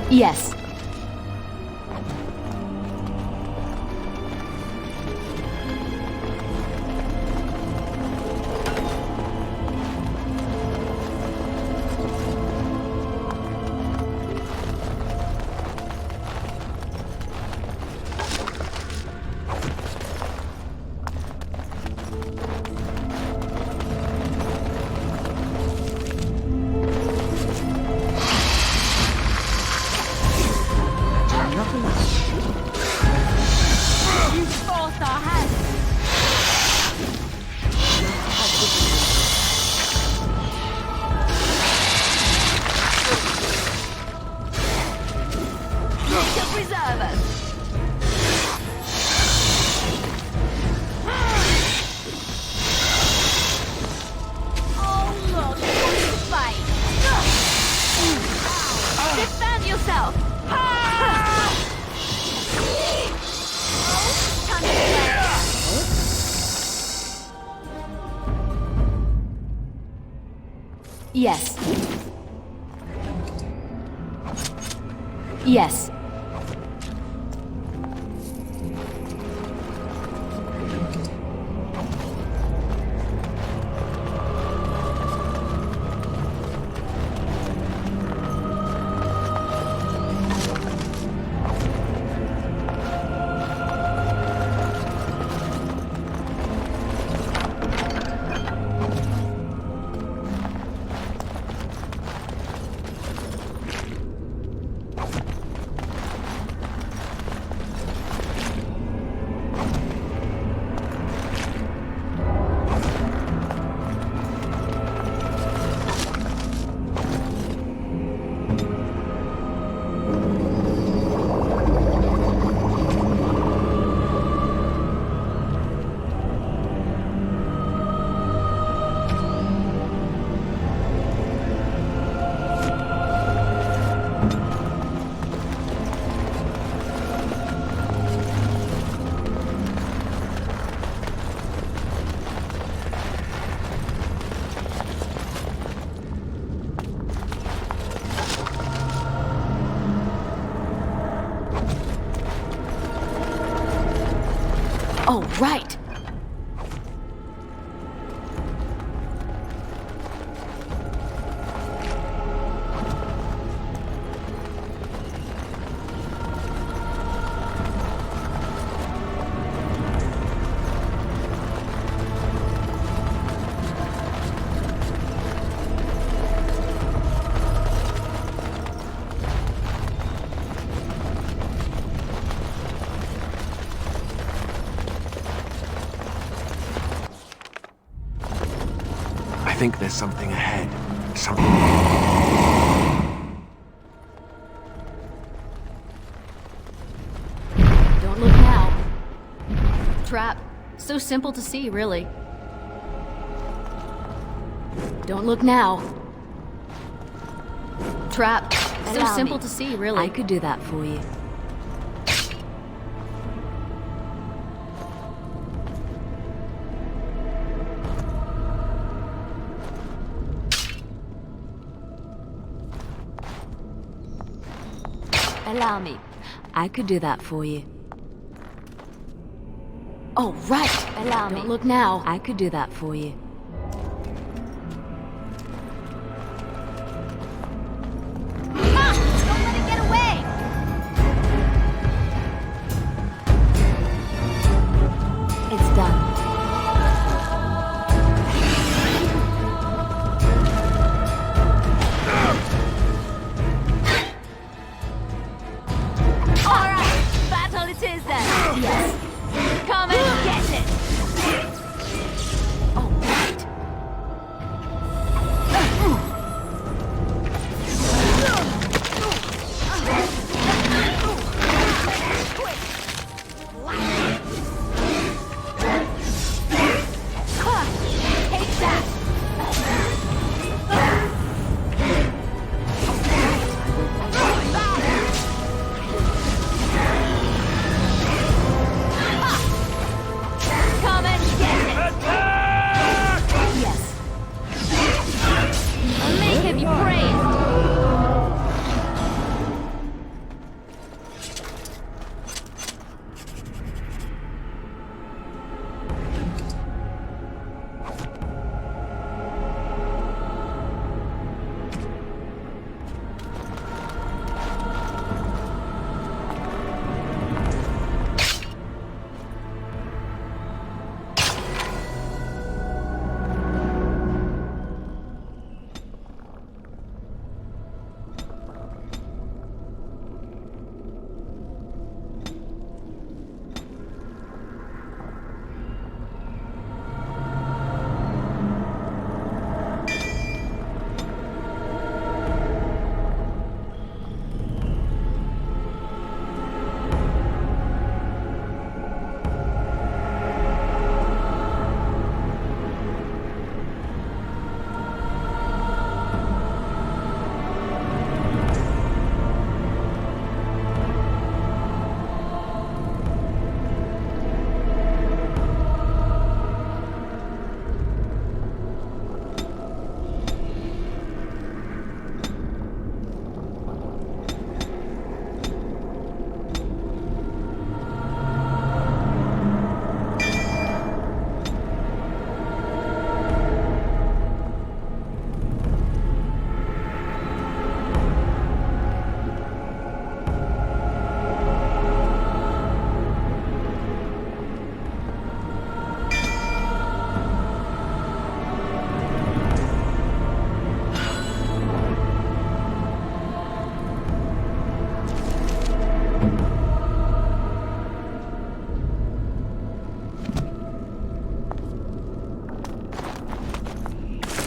Yes. You forced our hand. To preserve us. Oh look, what a fight! Defend yourself! Time to play. Yes. Yes. Oh, right. I think there's something ahead. want some... Don't look now. Trap. So simple to see, really. Don't look now. Trap. So Allow simple me. to see, really. I could do that for you. Allow me. I could do that for you. Oh, right. Allow me. Don't look now. I could do that for you. Ha! Don't let it get away! It's done. All right, battle it is then. Yes. Come and get it. Oh, right. Take that. Come and get it. Yes. Make him be praised.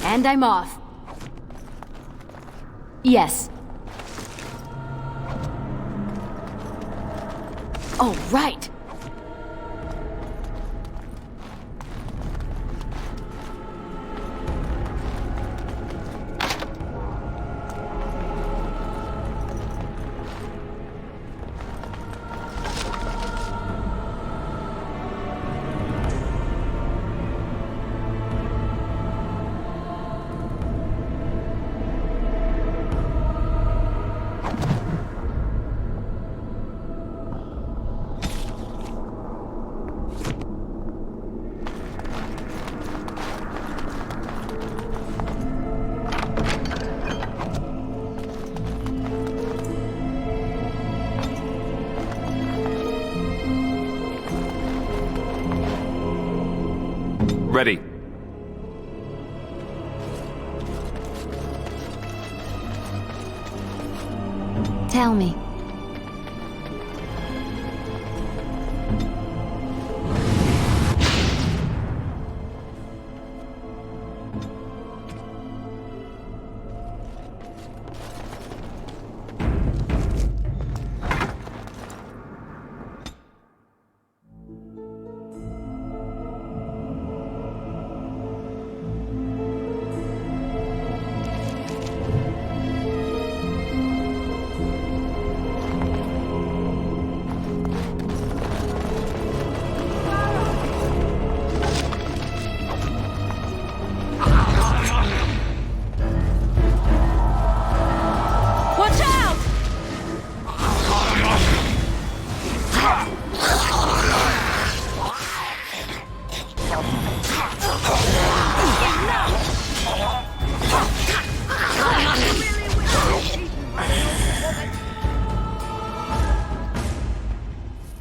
And I'm off. Yes. Oh, right. Ready. Tell me.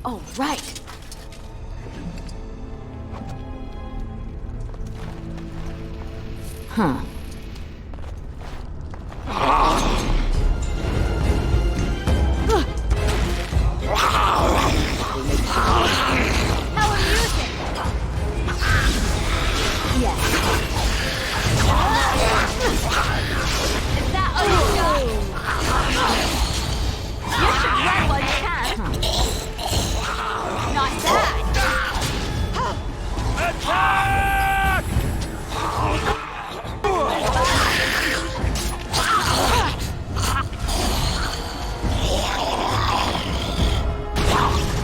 All right. Huh. How amusing! Yes. Is that all you got? You should run while you can. Not bad. Attack!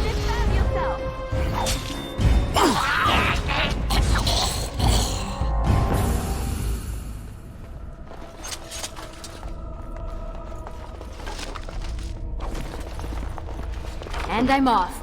Defend yourself. And I'm off.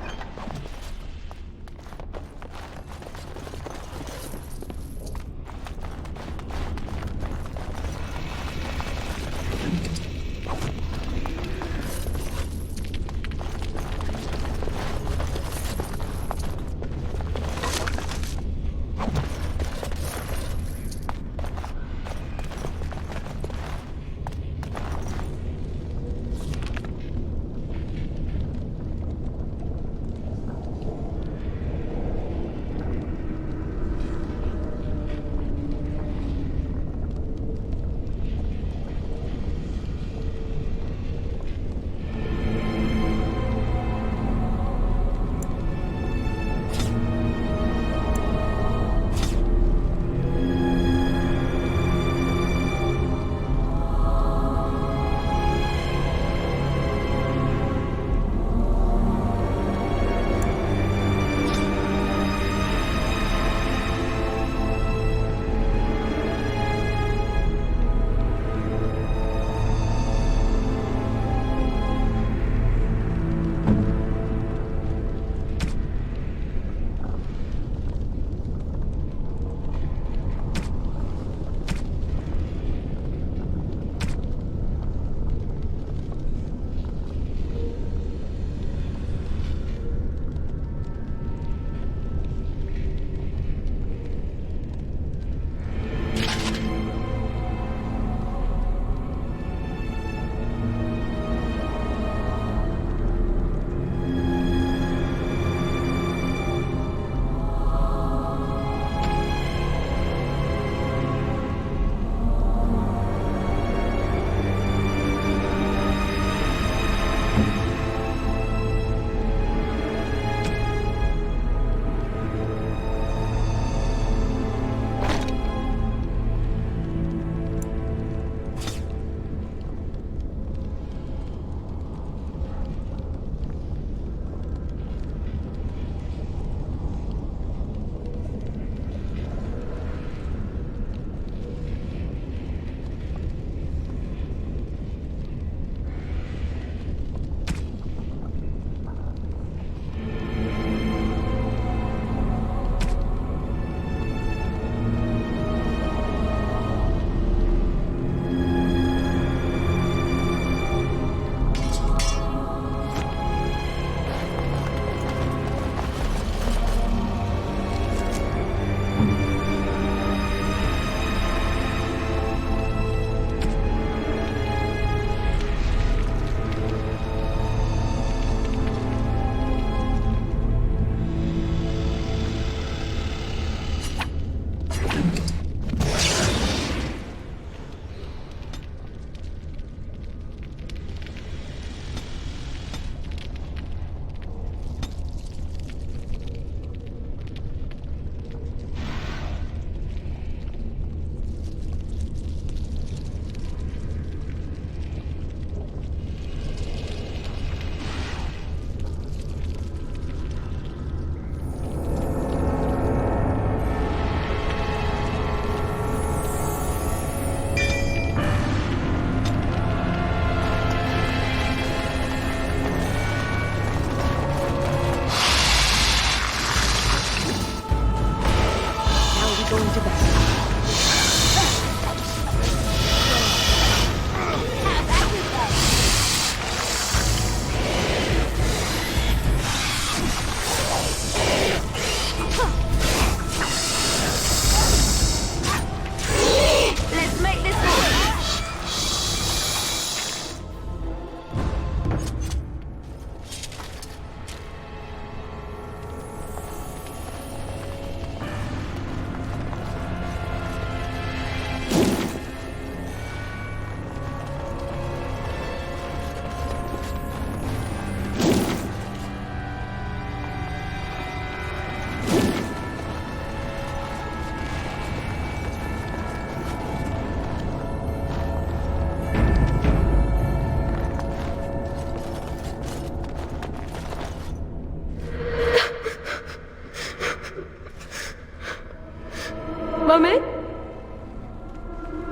Mummy?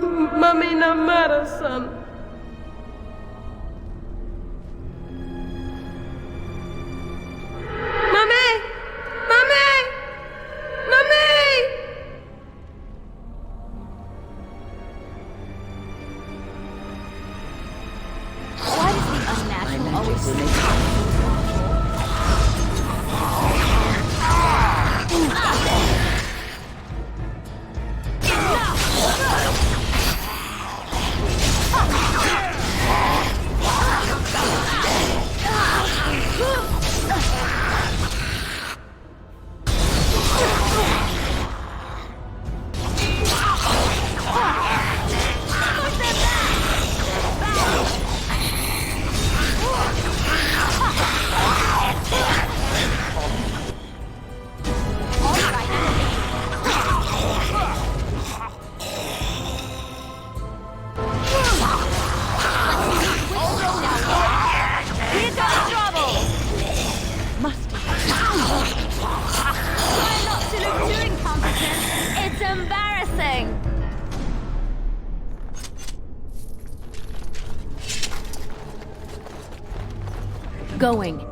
Mummy no matter, son. Mummy! Mummy! Mummy! Why does the unnatural always seem Here comes trouble! Must try not to look too incompetent. It's embarrassing. Going.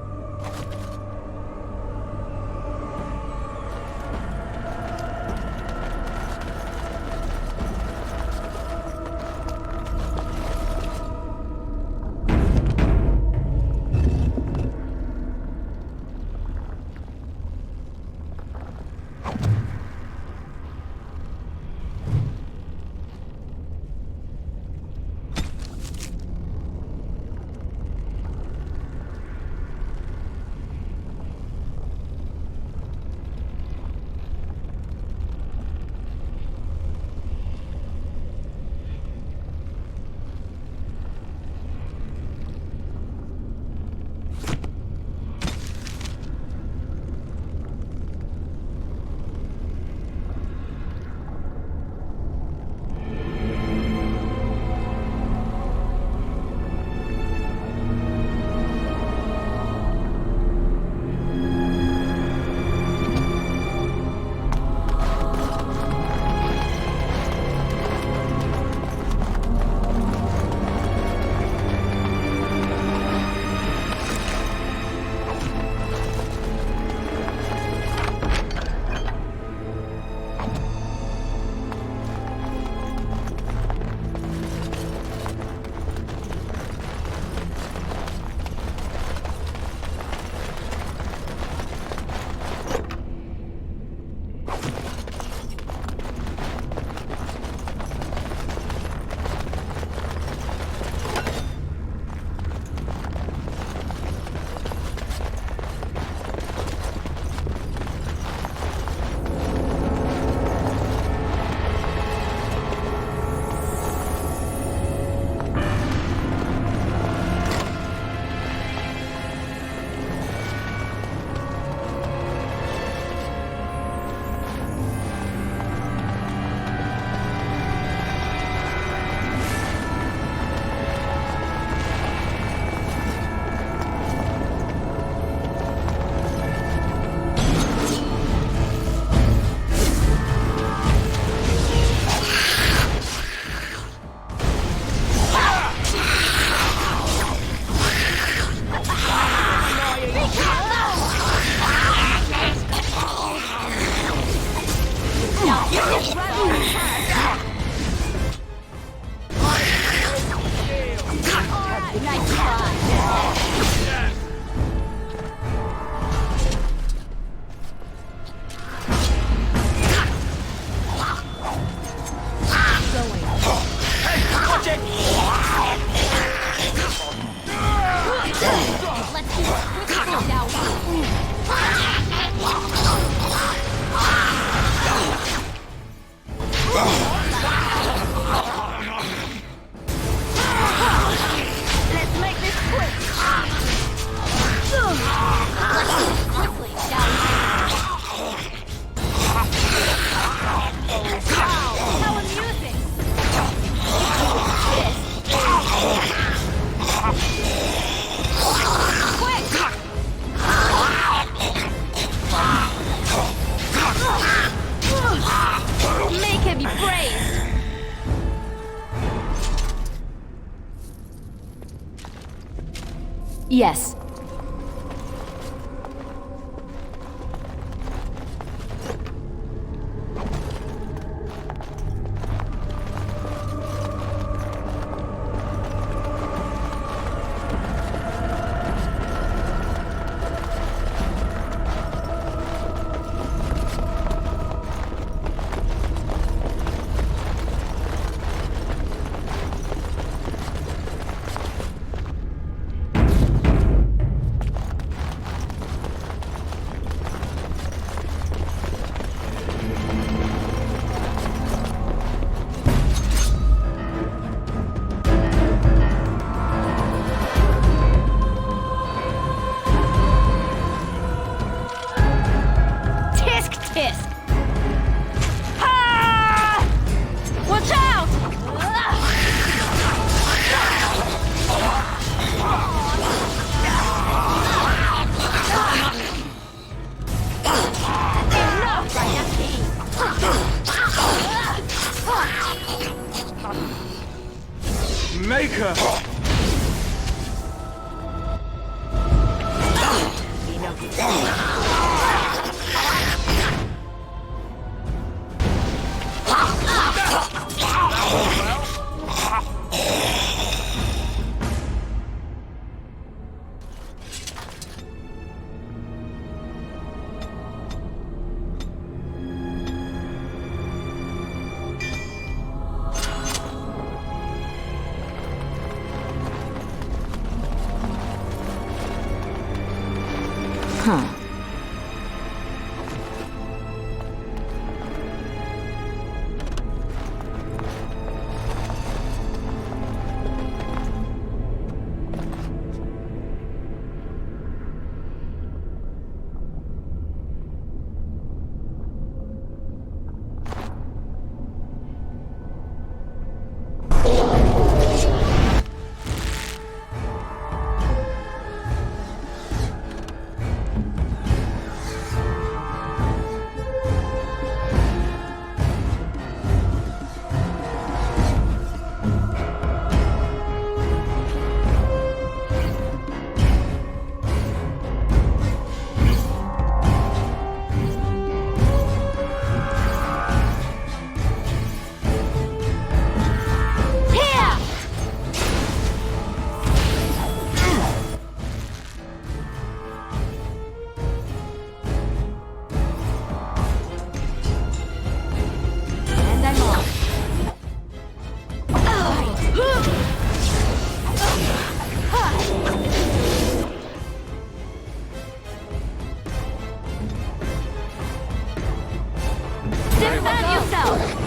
Yes. Maker!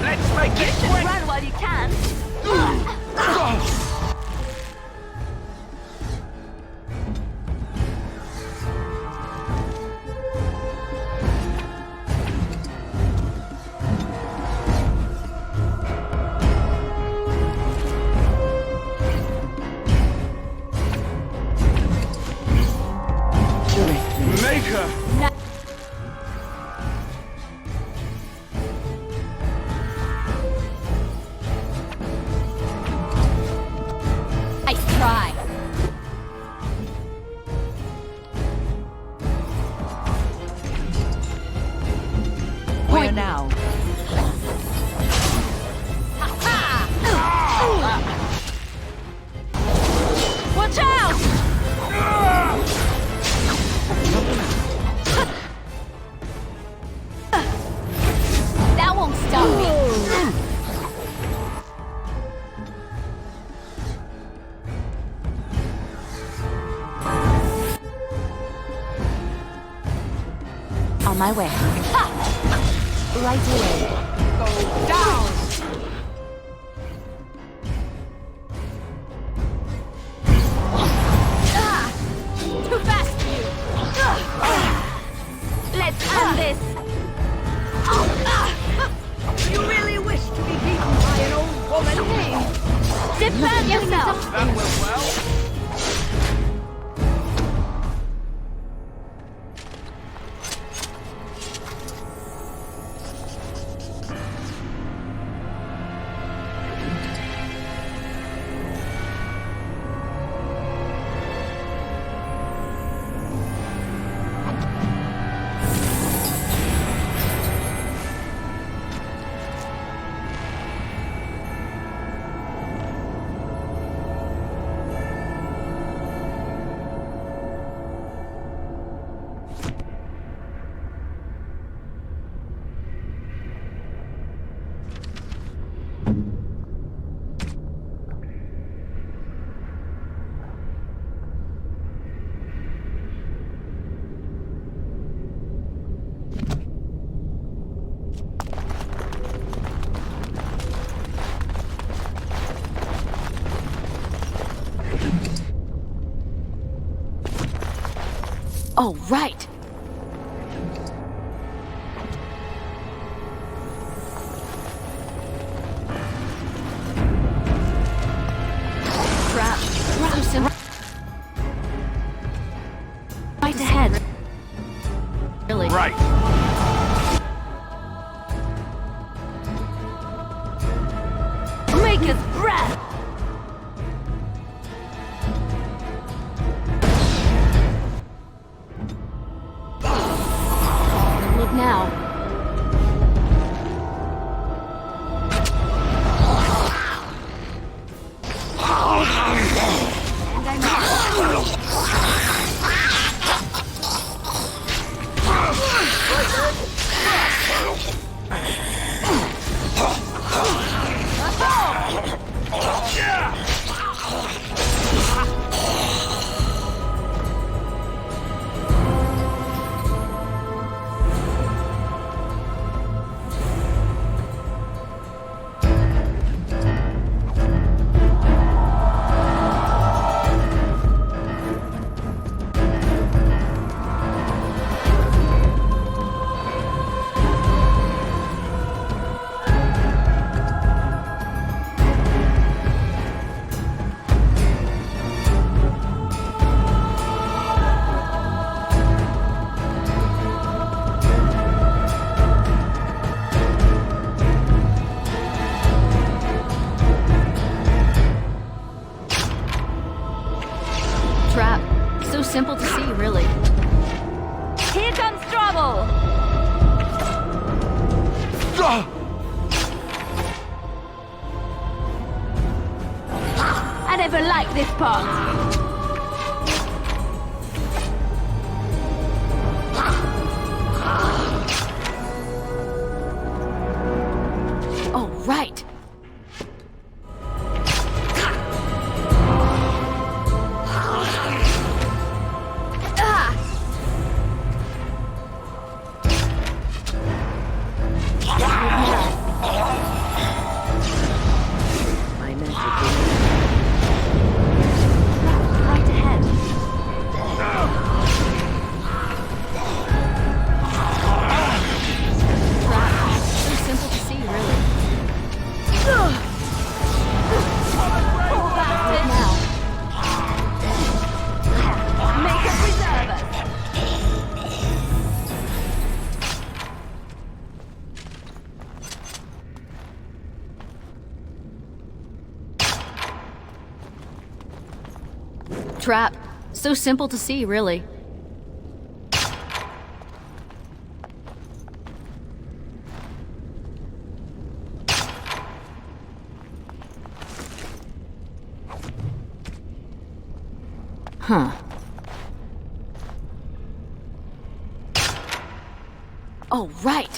Let's make this quick! Run while you can. Maker! Nice try. Where now? Watch out! That won't stop me. On my way. Right away. Go down! Too fast for you. Let's end this. You really wish to be beaten by an old woman? Defend yourself. That went well. Oh, right. Trap. So simple. Right ahead. Really? Right. Make us breath. Look now. Trap. So simple to see, really. Here comes trouble! I never liked this part. Oh, right. My magic Right ahead. Trap. So simple to see, really. Pull back Look now. Make us preserve us. Trap. So simple to see, really. Huh. Oh, right.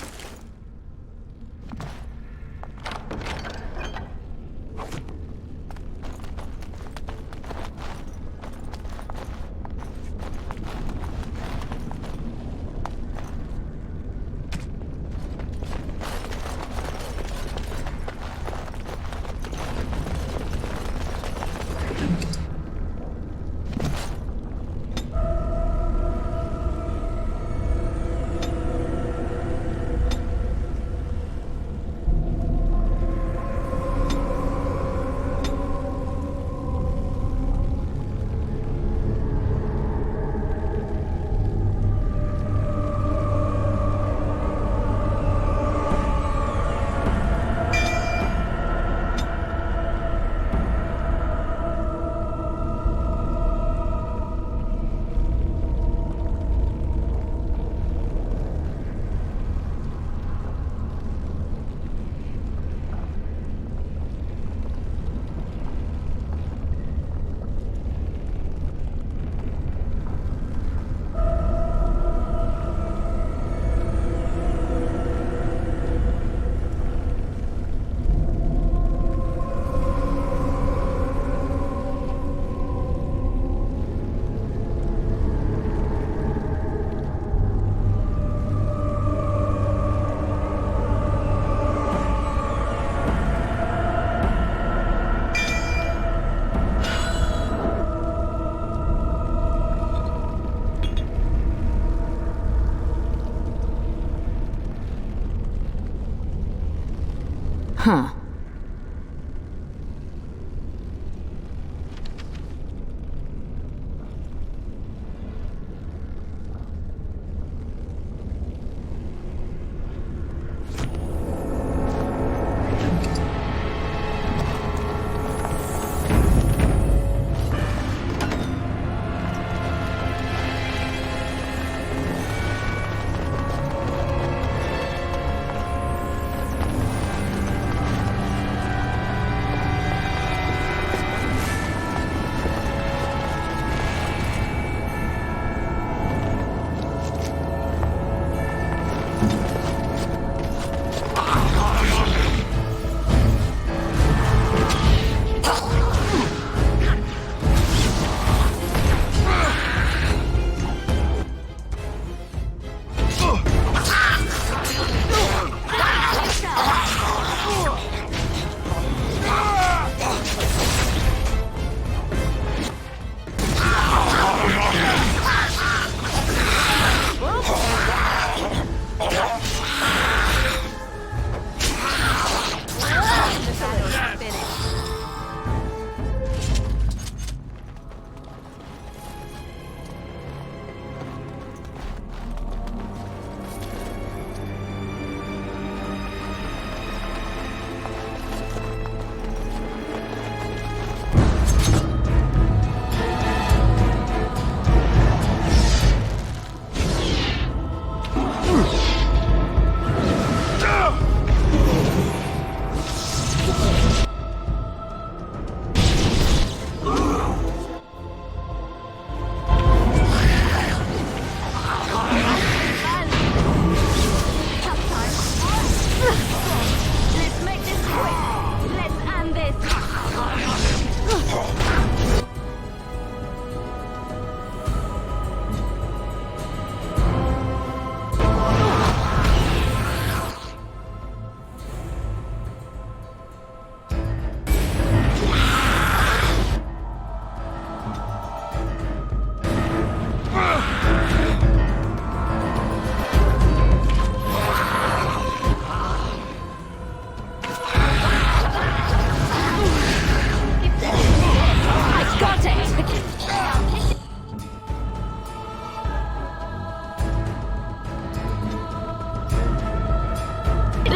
Huh.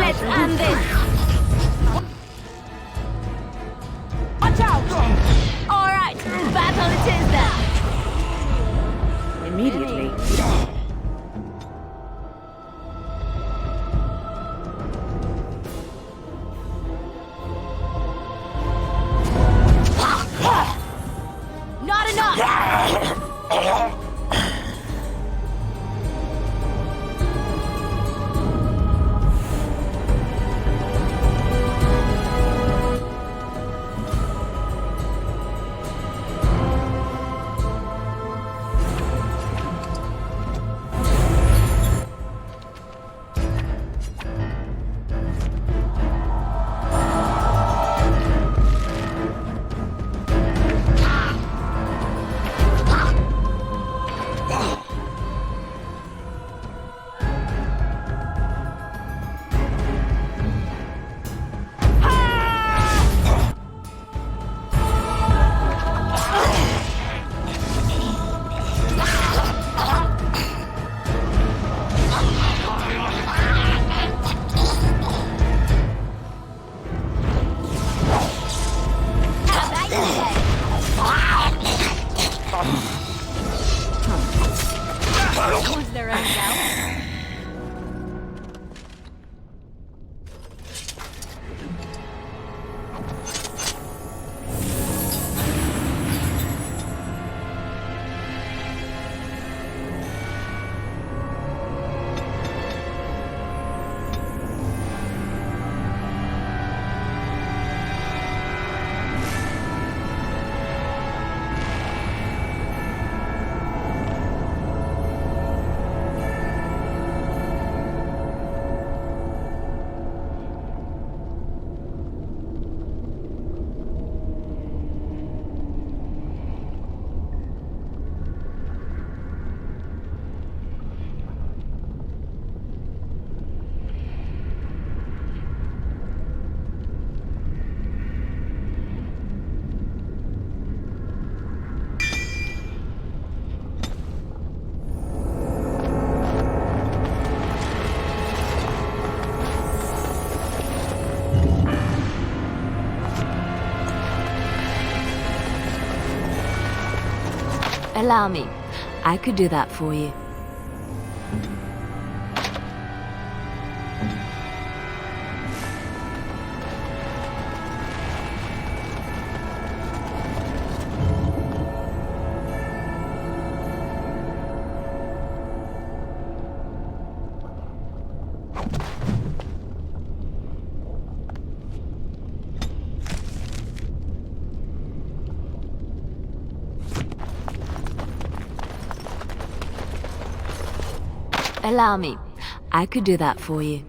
Let's end this! Watch out! Alright, battle it is then! Immediately. Not enough! Allow me. I could do that for you. Allow me. I could do that for you.